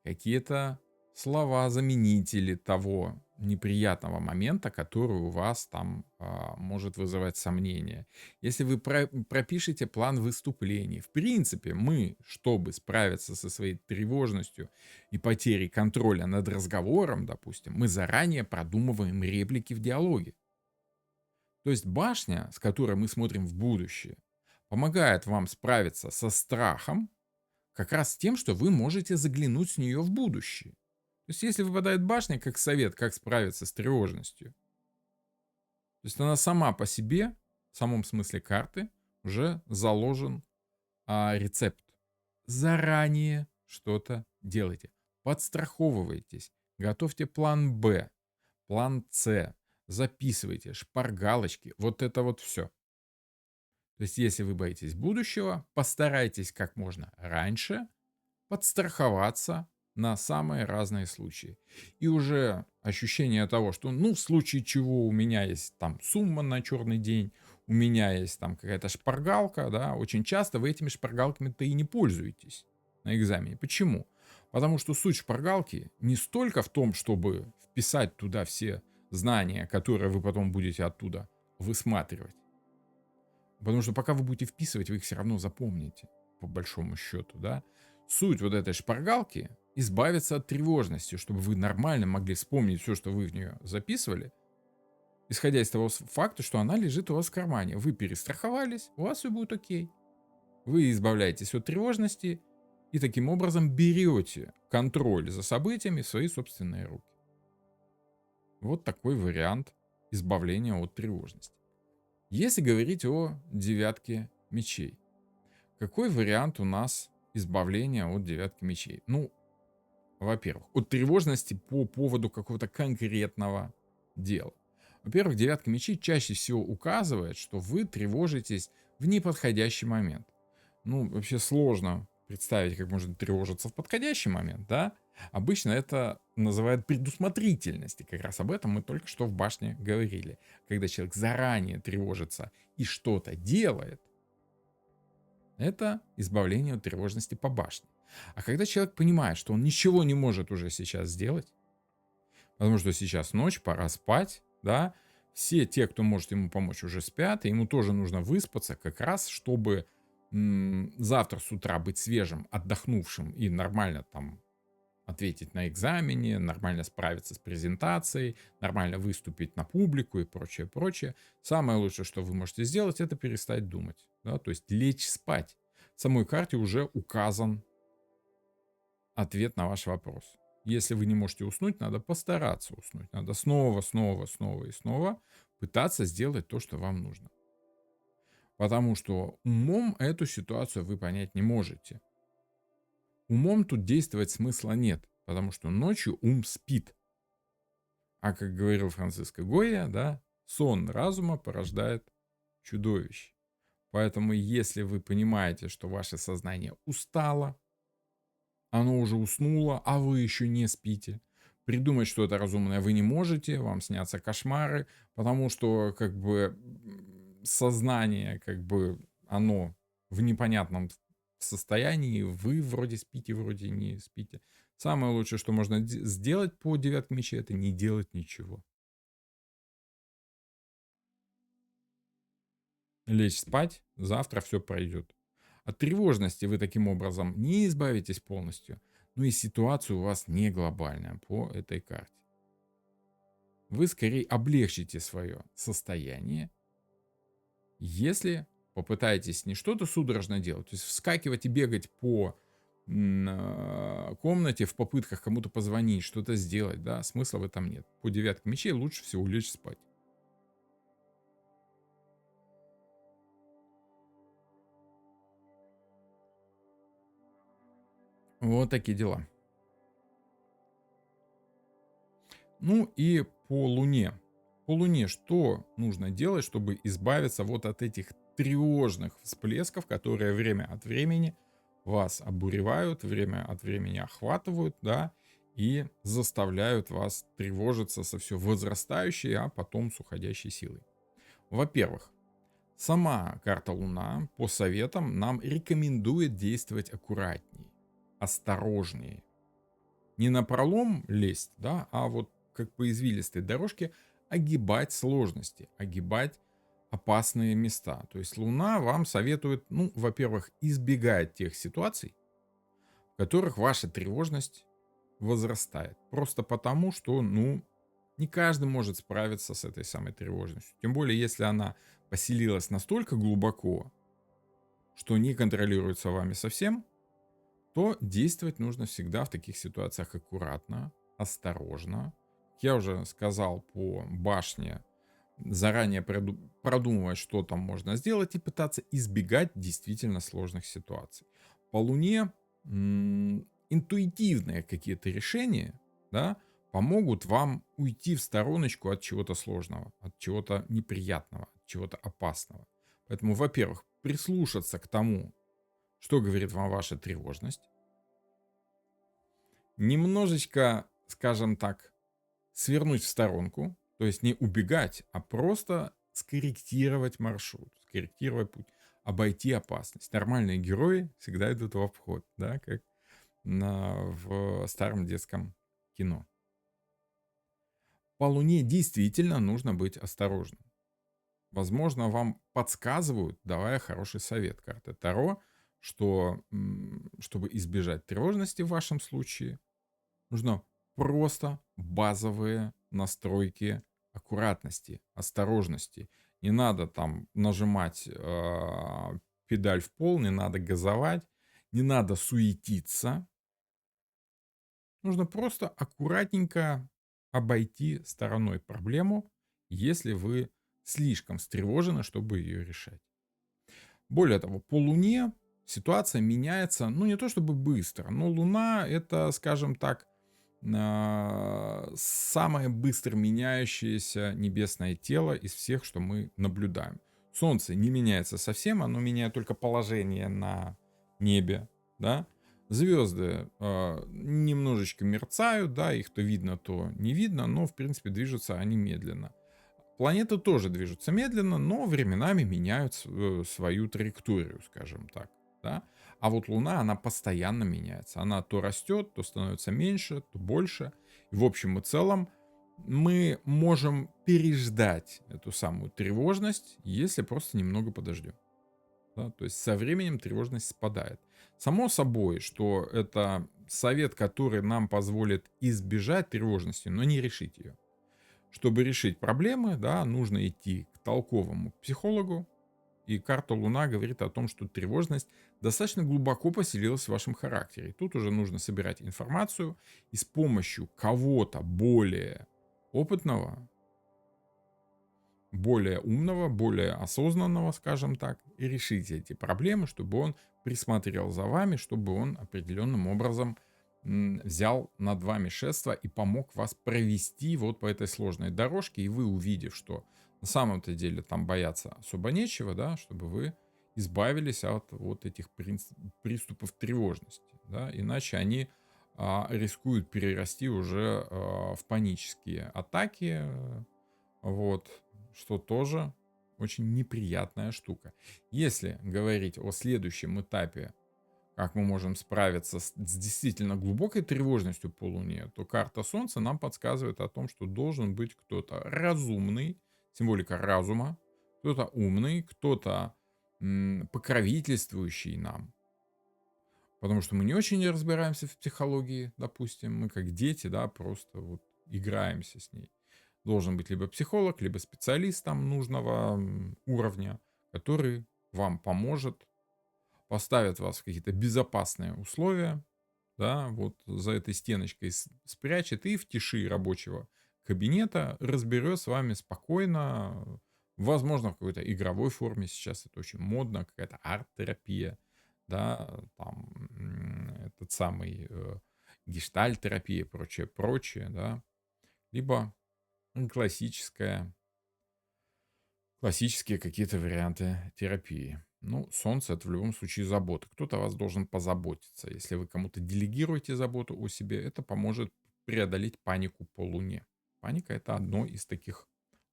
какие-то слова-заменители того неприятного момента, который у вас там может вызывать сомнения. Если вы пропишете план выступлений, в принципе, мы, чтобы справиться со своей тревожностью и потерей контроля над разговором, допустим, мы заранее продумываем реплики в диалоге. То есть башня, с которой мы смотрим в будущее, помогает вам справиться со страхом как раз тем, что вы можете заглянуть с нее в будущее. То есть если выпадает башня, как совет, как справиться с тревожностью, то есть она сама по себе, в самом смысле карты, уже заложен рецепт. Заранее что-то делайте. Подстраховывайтесь. Готовьте план Б, план С. Записывайте, шпаргалочки. Вот это вот все. То есть, если вы боитесь будущего, постарайтесь как можно раньше подстраховаться на самые разные случаи. И уже ощущение того, что, ну, в случае чего у меня есть там сумма на черный день, у меня есть там какая-то шпаргалка, да, очень часто вы этими шпаргалками-то и не пользуетесь на экзамене. Почему? Потому что суть шпаргалки не столько в том, чтобы вписать туда все знания, которые вы потом будете оттуда высматривать. Потому что пока вы будете вписывать, вы их все равно запомните, по большому счету, да. Суть вот этой шпаргалки — избавиться от тревожности, чтобы вы нормально могли вспомнить все, что вы в нее записывали, исходя из того факта, что она лежит у вас в кармане. Вы перестраховались, у вас все будет окей. Вы избавляетесь от тревожности и таким образом берете контроль за событиями в свои собственные руки. Вот такой вариант избавления от тревожности. Если говорить о девятке мечей, какой вариант у нас избавления от девятки мечей? Ну, во-первых, от тревожности по поводу какого-то конкретного дела. Во-первых, девятка мечей чаще всего указывает, что вы тревожитесь в неподходящий момент. Ну, вообще сложно представить, как можно тревожиться в подходящий момент, да? Обычно это называют предусмотрительность, и как раз об этом мы только что в башне говорили. Когда человек заранее тревожится и что-то делает, это избавление от тревожности по башне. А когда человек понимает, что он ничего не может уже сейчас сделать, потому что сейчас ночь, пора спать, да, все те, кто может ему помочь, уже спят, и ему тоже нужно выспаться, как раз чтобы завтра с утра быть свежим, отдохнувшим и нормально там ответить на экзамене, нормально справиться с презентацией, нормально выступить на публику и прочее, прочее. Самое лучшее, что вы можете сделать, это перестать думать. Да? То есть лечь спать. В самой карте уже указан ответ на ваш вопрос. Если вы не можете уснуть, надо постараться уснуть. Надо снова, снова, снова и снова пытаться сделать то, что вам нужно. Потому что умом эту ситуацию вы понять не можете. Умом тут действовать смысла нет, потому что ночью ум спит. А как говорил Франциско Гойя, да, сон разума порождает чудовищ. Поэтому если вы понимаете, что ваше сознание устало, оно уже уснуло, а вы еще не спите, придумать что-то разумное вы не можете, вам снятся кошмары, потому что как бы сознание, как бы оно в непонятном состоянии, вы вроде спите, вроде не спите. Самое лучшее, что можно сделать по девятке мечей, это не делать ничего. Лечь спать, завтра все пройдет. От тревожности вы таким образом не избавитесь полностью, но и ситуация у вас не глобальная по этой карте. Вы скорее облегчите свое состояние, если попытаетесь не что-то судорожно делать, то есть вскакивать и бегать по комнате в попытках кому-то позвонить, что-то сделать, да, смысла в этом нет. По девятке мечей лучше всего лечь спать. Вот такие дела. Ну и по Луне. По Луне что нужно делать, чтобы избавиться вот от этих тревожных всплесков, которые время от времени вас обуревают, время от времени охватывают, да, и заставляют вас тревожиться со все возрастающей, а потом с уходящей силой. Во-первых, сама карта Луна по советам нам рекомендует действовать аккуратнее, осторожнее, не напролом лезть, да, а вот как по извилистой дорожке огибать сложности, огибать опасные места. То есть Луна вам советует, ну, во-первых, избегать тех ситуаций, в которых ваша тревожность возрастает. Просто потому, что, ну, не каждый может справиться с этой самой тревожностью. Тем более, если она поселилась настолько глубоко, что не контролируется вами совсем, то действовать нужно всегда в таких ситуациях аккуратно, осторожно. Я уже сказал по башне, заранее продумывать, что там можно сделать, и пытаться избегать действительно сложных ситуаций. По Луне интуитивные какие-то решения, да, помогут вам уйти в стороночку от чего-то сложного, от чего-то неприятного, от чего-то опасного. Поэтому, во-первых, прислушаться к тому, что говорит вам ваша тревожность, немножечко, скажем так, свернуть в сторонку, то есть не убегать, а просто скорректировать маршрут, скорректировать путь, обойти опасность. Нормальные герои всегда идут в обход, да, как в старом детском кино. По Луне действительно нужно быть осторожным. Возможно, вам подсказывают, давая хороший совет карты Таро, что чтобы избежать тревожности в вашем случае, нужно просто базовые настройки аккуратности, осторожности. Не надо там нажимать педаль в пол, не надо газовать, не надо суетиться. Нужно просто аккуратненько обойти стороной проблему, если вы слишком встревожены, чтобы ее решать. Более того, по Луне ситуация меняется, ну не то чтобы быстро, но Луна это, скажем так, самое быстро меняющееся небесное тело из всех, что мы наблюдаем. Солнце не меняется совсем, оно меняет только положение на небе, да. Звезды немножечко мерцают, да, их то видно, то не видно, но в принципе движутся они медленно. Планеты тоже движутся медленно, но временами меняют свою траекторию, скажем так. Да? А вот Луна, она постоянно меняется. Она то растет, то становится меньше, то больше. И в общем и целом мы можем переждать эту самую тревожность, если просто немного подождем. Да? То есть со временем тревожность спадает. Само собой, что это совет, который нам позволит избежать тревожности, но не решить ее. Чтобы решить проблемы, да, нужно идти к толковому психологу. И карта Луна говорит о том, что тревожность достаточно глубоко поселилась в вашем характере. И тут уже нужно собирать информацию и с помощью кого-то более опытного, более умного, более осознанного, скажем так, и решить эти проблемы, чтобы он присмотрел за вами, чтобы он определенным образом взял над вами шефство и помог вас провести вот по этой сложной дорожке, и вы, увидев, что на самом-то деле там бояться особо нечего, да, чтобы вы избавились от вот этих приступов тревожности, да, иначе они рискуют перерасти уже в панические атаки, вот, что тоже очень неприятная штука. Если говорить о следующем этапе, как мы можем справиться с действительно глубокой тревожностью по Луне, то карта Солнца нам подсказывает о том, что должен быть кто-то разумный, символика разума, кто-то умный, кто-то покровительствующий нам. Потому что мы не очень разбираемся в психологии, допустим, мы как дети, да, просто вот играемся с ней. Должен быть либо психолог, либо специалист там нужного уровня, который вам поможет, поставит вас в какие-то безопасные условия, да, вот за этой стеночкой спрячет и в тиши рабочего кабинета разберет с вами спокойно, возможно, в какой-то игровой форме, сейчас это очень модно, какая-то арт-терапия, да, там этот самый гештальт-терапия, прочее, прочее, да, либо классическая классические какие-то варианты терапии. Ну, солнце — это в любом случае забота. Кто-то о вас должен позаботиться. Если вы кому-то делегируете заботу о себе, это поможет преодолеть панику по Луне. Паника — это одно из таких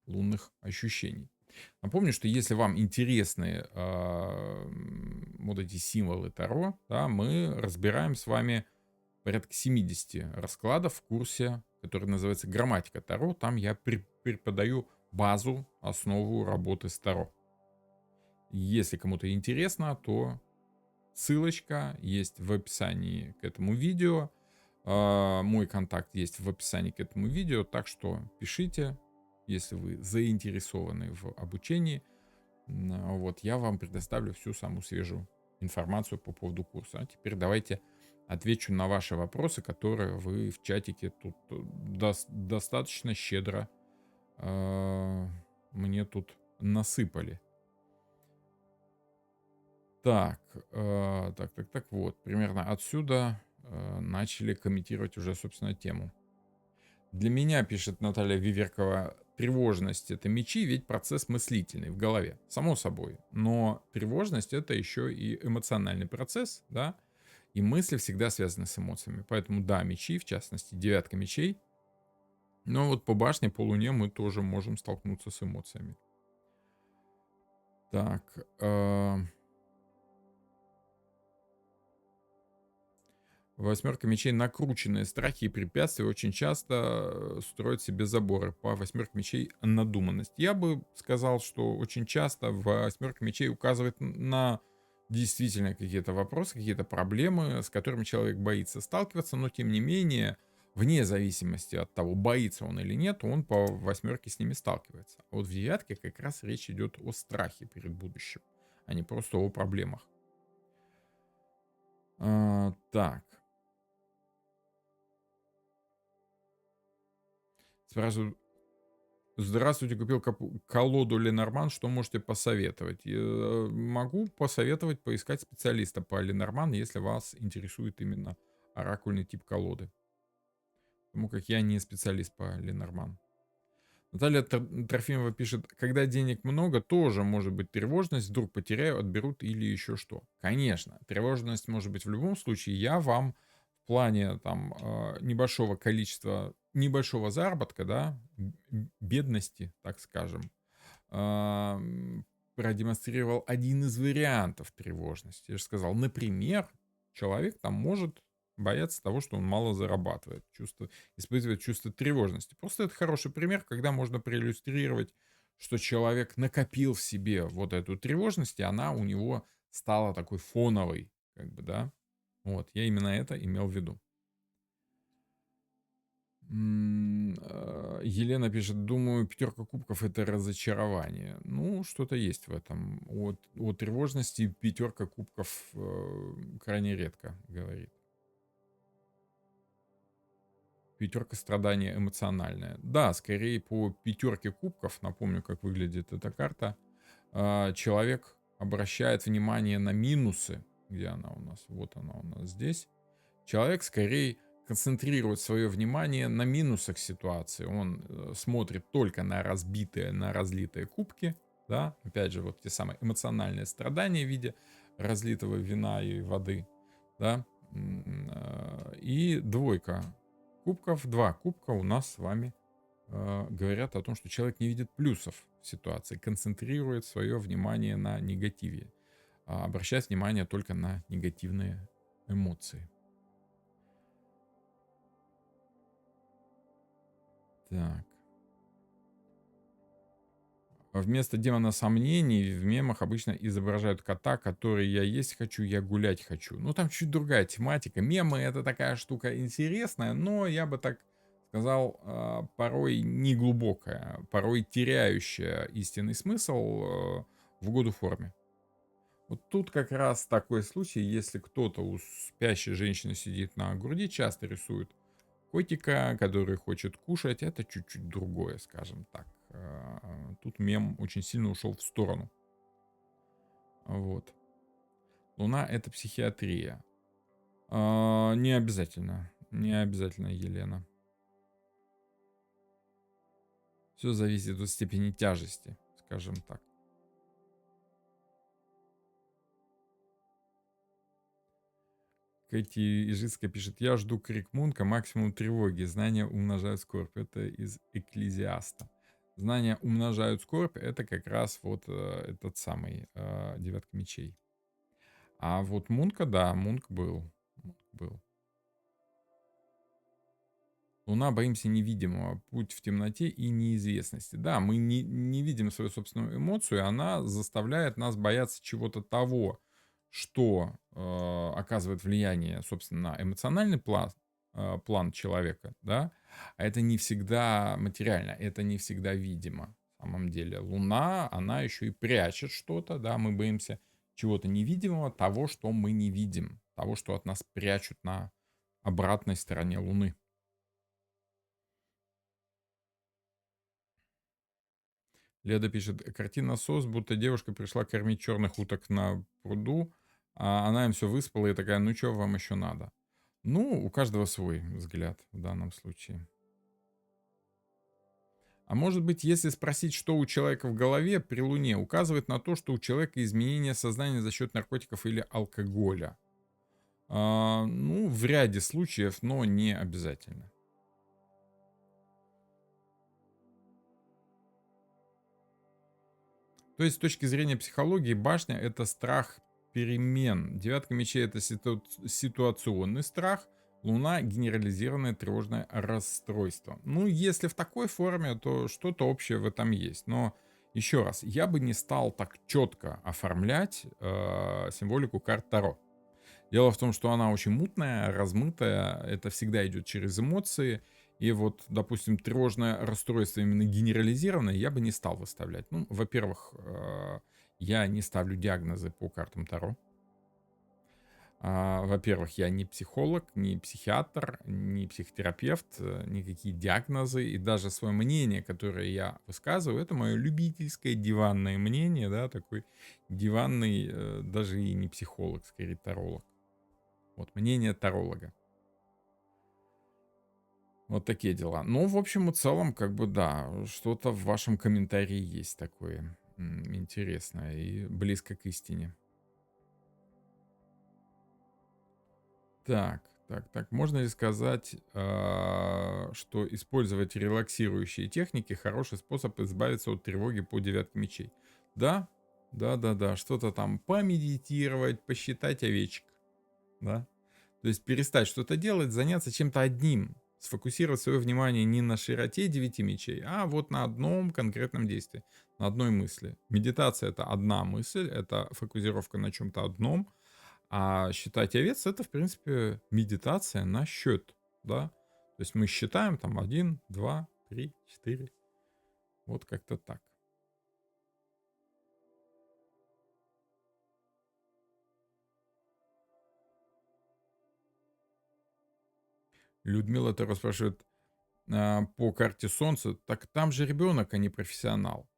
лунных ощущений. Напомню, что если вам интересны вот эти символы Таро, да, мы разбираем с вами порядка 70 раскладов в курсе, который называется «Грамматика Таро». Там я преподаю базу, основу работы с Таро. Если кому-то интересно, то ссылочка есть в описании к этому видео. Мой контакт есть в описании к этому видео, так что пишите, если вы заинтересованы в обучении. Вот, я вам предоставлю всю самую свежую информацию по поводу курса. А теперь давайте отвечу на ваши вопросы, которые вы в чатике тут достаточно щедро мне тут насыпали. Так, вот, примерно отсюда начали комментировать уже, собственно, тему. Для меня, пишет Наталья Виверкова, тревожность — это мечи, ведь процесс мыслительный в голове, само собой. Но тревожность — это еще и эмоциональный процесс, да, и мысли всегда связаны с эмоциями. Поэтому, да, мечи, в частности, девятка мечей. Но вот по башне, по луне мы тоже можем столкнуться с эмоциями. Так, восьмерка мечей — накрученные страхи и препятствия очень часто строят себе заборы. По восьмерке мечей — надуманность. Я бы сказал, что очень часто восьмерка мечей указывает на действительно какие-то вопросы, какие-то проблемы, с которыми человек боится сталкиваться, но тем не менее, вне зависимости от того, боится он или нет, он по восьмерке с ними сталкивается. А вот в девятке как раз речь идет о страхе перед будущим, а не просто о проблемах. Так. Спрашивают: здравствуйте, купил колоду Ленорман, что можете посоветовать? Могу посоветовать поискать специалиста по Ленорман, если вас интересует именно оракульный тип колоды. Потому как я не специалист по Ленорман. Наталья Трофимова пишет: когда денег много, тоже может быть тревожность, вдруг потеряю, отберут или еще что. Конечно, тревожность может быть в любом случае. Я вам в плане там небольшого количества, небольшого заработка, да, бедности, так скажем, продемонстрировал один из вариантов тревожности. Я же сказал, например, человек там может бояться того, что он мало зарабатывает, испытывает чувство тревожности. Просто это хороший пример, когда можно проиллюстрировать, что человек накопил в себе вот эту тревожность, и она у него стала такой фоновой, как бы, да. Вот, я именно это имел в виду. Елена пишет: думаю, пятерка кубков — это разочарование. Ну, что-то есть в этом. О тревожности пятерка кубков крайне редко говорит. Пятерка страдания эмоциональное. Да, скорее по пятерке кубков, напомню, как выглядит эта карта, человек обращает внимание на минусы. Где она у нас? Вот она у нас здесь. человек скорее концентрирует свое внимание на минусах ситуации. Он смотрит только на разбитые, на разлитые кубки, да, опять же, вот те самые эмоциональные страдания в виде разлитого вина и воды, да, и двойка кубков, два кубка у нас с вами говорят о том, что человек не видит плюсов в ситуации, концентрирует свое внимание на негативе, обращает внимание только на негативные эмоции. Так. Вместо демона сомнений в мемах обычно изображают кота, который я есть хочу, я гулять хочу. Ну, там чуть другая тематика. Мемы — это такая штука интересная, но я бы так сказал, порой неглубокая, порой теряющая истинный смысл в угоду форме. Вот тут как раз такой случай, если кто-то у спящей женщины сидит на груди, часто рисует котика, который хочет кушать, это чуть-чуть другое, скажем так. Тут мем очень сильно ушел в сторону. Вот. Луна — это психиатрия. Не обязательно. Не обязательно, Елена. Все зависит от степени тяжести, скажем так. Кэти Ижицкая пишет: я жду крик Мунка, максимум тревоги. Знания умножают скорбь. Это из Экклезиаста. Знания умножают скорбь. Это как раз вот этот самый девятка мечей. А вот Мунка, да, Мунк был. Мунк был. Луна, боимся невидимого. Путь в темноте и неизвестности. Да, мы не видим свою собственную эмоцию, и она заставляет нас бояться чего-то того, что оказывает влияние, собственно, на эмоциональный план человека, да, а это не всегда материально, это не всегда видимо. На самом деле Луна, она еще и прячет что-то, да, мы боимся чего-то невидимого, того, что мы не видим, того, что от нас прячут на обратной стороне Луны. Леда пишет: картина СОС, будто девушка пришла кормить черных уток на пруду, а она им все выспала и такая: ну что вам еще надо? Ну, у каждого свой взгляд в данном случае. А может быть, если спросить, что у человека в голове при Луне, указывает на то, что у человека изменение сознания за счет наркотиков или алкоголя. Ну, в ряде случаев, но не обязательно. То есть, с точки зрения психологии, башня — это страх перемен. Девятка мечей — это ситуационный страх. Луна — генерализированное тревожное расстройство. Ну, если в такой форме, то что-то общее в этом есть. Но еще раз, я бы не стал так четко оформлять символику карт Таро. Дело в том, что она очень мутная, размытая, это всегда идет через эмоции. И вот, допустим, тревожное расстройство именно генерализированное я бы не стал выставлять. Ну, во-первых, я не ставлю диагнозы по картам Таро. Во-первых, я не психолог, не психиатр, не психотерапевт, никакие диагнозы и даже свое мнение, которое я высказываю, это мое любительское диванное мнение, да, такой диванный, даже и не психолог, скорее таролог. Вот мнение таролога. Вот такие дела. Ну, в общем и целом, как бы да, что-то в вашем комментарии есть такое интересное и близко к истине. Так. Можно ли сказать, что использовать релаксирующие техники — хороший способ избавиться от тревоги по девятке мечей? Да, да. Что-то там помедитировать, посчитать овечек, да? То есть перестать что-то делать, заняться чем-то одним, сфокусировать свое внимание не на широте девяти мечей, а вот на одном конкретном действии, на одной мысли. Медитация — это одна мысль, это фокусировка на чем-то одном, а считать овец — это, в принципе, медитация на счет, да. То есть мы считаем там один, 2, 3, 4, вот как-то так. Людмила Таро спрашивает по карте Солнца, так там же ребенок, а не профессионал.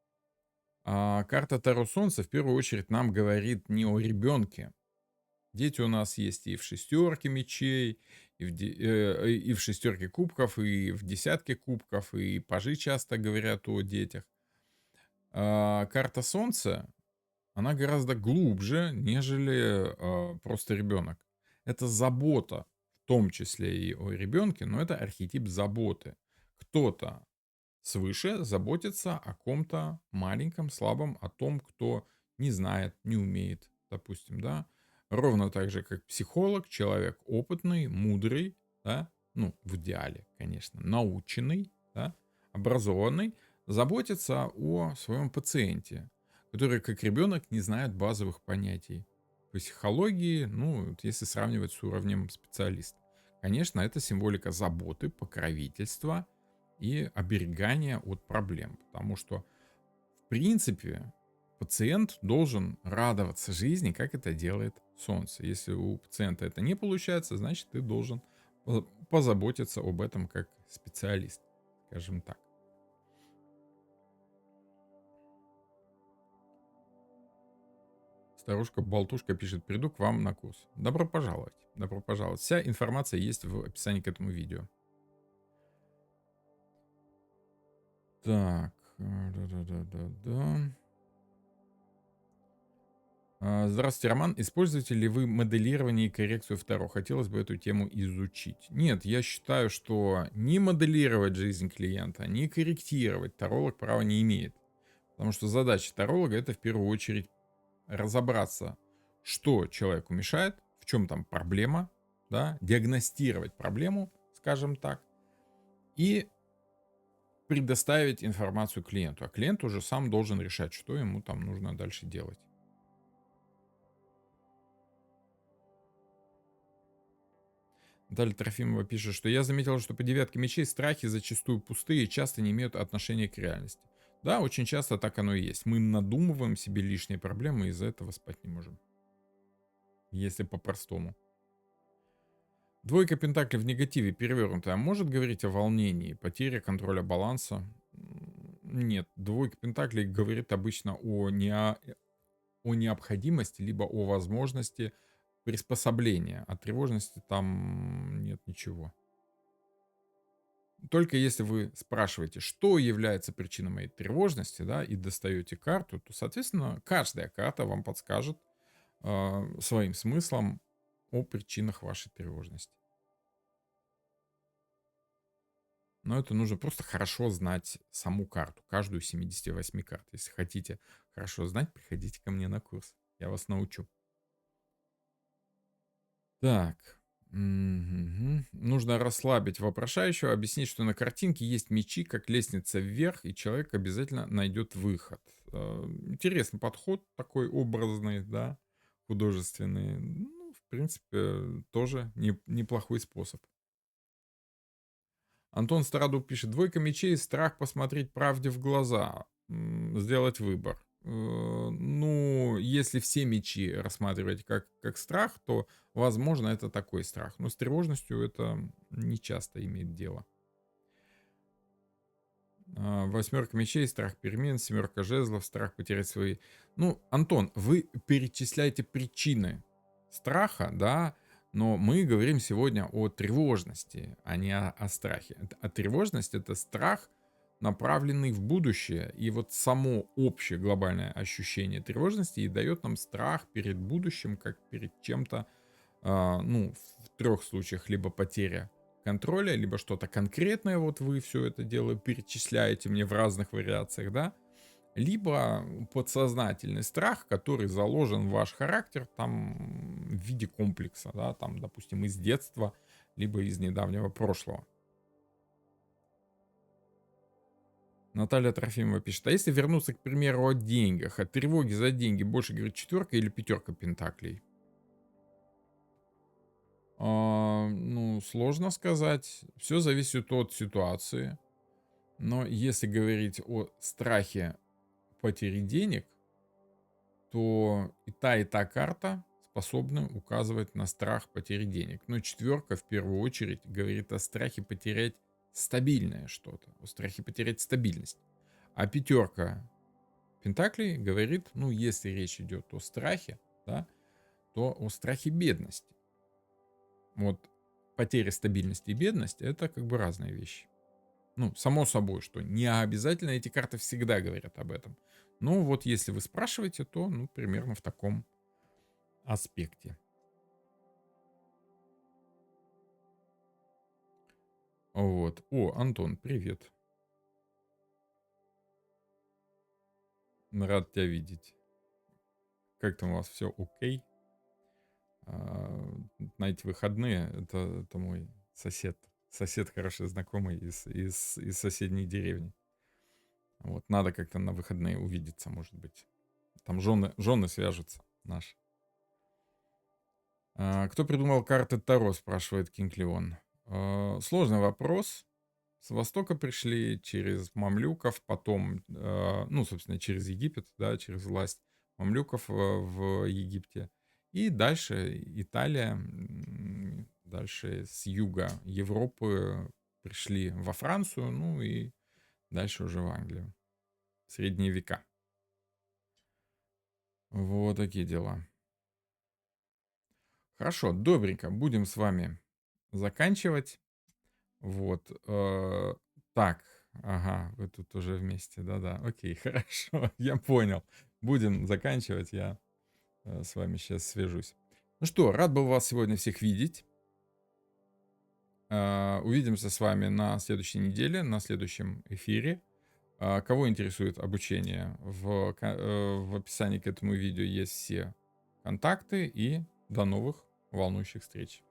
Карта Таро Солнца в первую очередь нам говорит не о ребенке. Дети у нас есть и в шестерке мечей, и в шестерке кубков, и в десятке кубков, и пажи часто говорят о детях. А карта Солнца, она гораздо глубже, нежели просто ребенок. Это забота, в том числе и о ребенке, но это архетип заботы. Кто-то свыше заботится о ком-то маленьком, слабом, о том, кто не знает, не умеет, допустим, да. Ровно так же, как психолог, человек опытный, мудрый, да, ну, в идеале, конечно, наученный, да, образованный, заботится о своем пациенте, который, как ребенок, не знает базовых понятий психологии, ну, вот если сравнивать с уровнем специалиста. Конечно, это символика заботы, покровительства и оберегания от проблем. Потому что, в принципе, пациент должен радоваться жизни, как это делает Солнце. Если у пациента это не получается, значит, ты должен позаботиться об этом как специалист, скажем так. Старушка-болтушка пишет: приду к вам на курс. Добро пожаловать. Добро пожаловать. Вся информация есть в описании к этому видео. Так. Да-да-да-да-да. Здравствуйте, Роман. Используете ли вы моделирование и коррекцию в Таро? Хотелось бы эту тему изучить. Нет, я считаю, что ни моделировать жизнь клиента, ни корректировать таролог права не имеет. Потому что задача таролога — это в первую очередь разобраться, что человеку мешает, в чем там проблема, да, диагностировать проблему, скажем так, и предоставить информацию клиенту. А клиент уже сам должен решать, что ему там нужно дальше делать. Наталья Трофимова пишет, что я заметила, что по девятке мечей страхи зачастую пустые и часто не имеют отношения к реальности. Да, очень часто так оно и есть. Мы надумываем себе лишние проблемы и из-за этого спать не можем. Если по-простому. Двойка пентаклей в негативе перевернутая может говорить о волнении, потере контроля баланса? Нет, двойка пентаклей говорит обычно о необходимости, либо о возможности приспособления. О тревожности там нет ничего. Только если вы спрашиваете, что является причиной моей тревожности, да, и достаете карту, то, соответственно, каждая карта вам подскажет своим смыслом о причинах вашей тревожности. Но это нужно просто хорошо знать саму карту, каждую из 78 карт. Если хотите хорошо знать, приходите ко мне на курс. Я вас научу. Так. Мгм. Нужно расслабить вопрошающего, объяснить, что на картинке есть мечи, как лестница вверх, и человек обязательно найдет выход. Интересный подход, такой образный, да, художественный. Ну, в принципе, тоже неплохой способ. Антон Стародуб пишет: двойка мечей, страх посмотреть правде в глаза, сделать выбор. Ну, если все мечи рассматривать как страх, то, возможно, это такой страх. Но с тревожностью это не часто имеет дело. Восьмерка мечей, страх перемен, семерка жезлов, страх потерять свои... Ну, Антон, вы перечисляете причины страха, да, но мы говорим сегодня о тревожности, а не о страхе. А тревожность — это страх, направленный в будущее. И вот само общее глобальное ощущение тревожности и дает нам страх перед будущим, как перед чем-то, ну, в трех случаях: либо потеря контроля, либо что-то конкретное, вот вы все это дело перечисляете мне в разных вариациях, да, либо подсознательный страх, который заложен в ваш характер там в виде комплекса, да, там, допустим, из детства, либо из недавнего прошлого. Наталья Трофимова пишет: а если вернуться, к примеру, о деньгах, от тревоги за деньги больше, говорит, четверка или пятерка пентаклей? Ну, сложно сказать. Все зависит от ситуации. Но если говорить о страхе потери денег, то и та карта способны указывать на страх потери денег. Но четверка в первую очередь говорит о страхе потерять стабильное что-то, о страхе потерять стабильность. А пятерка пентаклей говорит, ну, если речь идет о страхе, да, что о страхе бедности. Вот потеря стабильности и бедность — это как бы разные вещи. Ну, само собой, что не обязательно эти карты всегда говорят об этом. Но вот если вы спрашиваете, то, ну, примерно в таком аспекте. Вот. О, Антон, привет. Рад тебя видеть. Как там у вас все окей? А, на эти выходные это мой сосед. Сосед хороший знакомый из соседней деревни. Вот, надо как-то на выходные увидеться, может быть. Там жены свяжутся наши. Кто придумал карты Таро, спрашивает Кинг Леон. Сложный вопрос. С Востока пришли через мамлюков, потом, ну, собственно, через Египет, да, через власть мамлюков в Египте. И дальше Италия, дальше с юга Европы пришли во Францию, ну и дальше уже в Англию. Средние века. Вот такие дела. Хорошо, добренько, будем с вами заканчивать. Вот. Так, ага, вы тут уже вместе, да-да, окей, хорошо, я понял. Будем заканчивать, я с вами сейчас свяжусь. Ну что, рад был вас сегодня всех видеть. Увидимся с вами на следующей неделе, на следующем эфире. Кого интересует обучение, в описании к этому видео есть все контакты. И до новых волнующих встреч.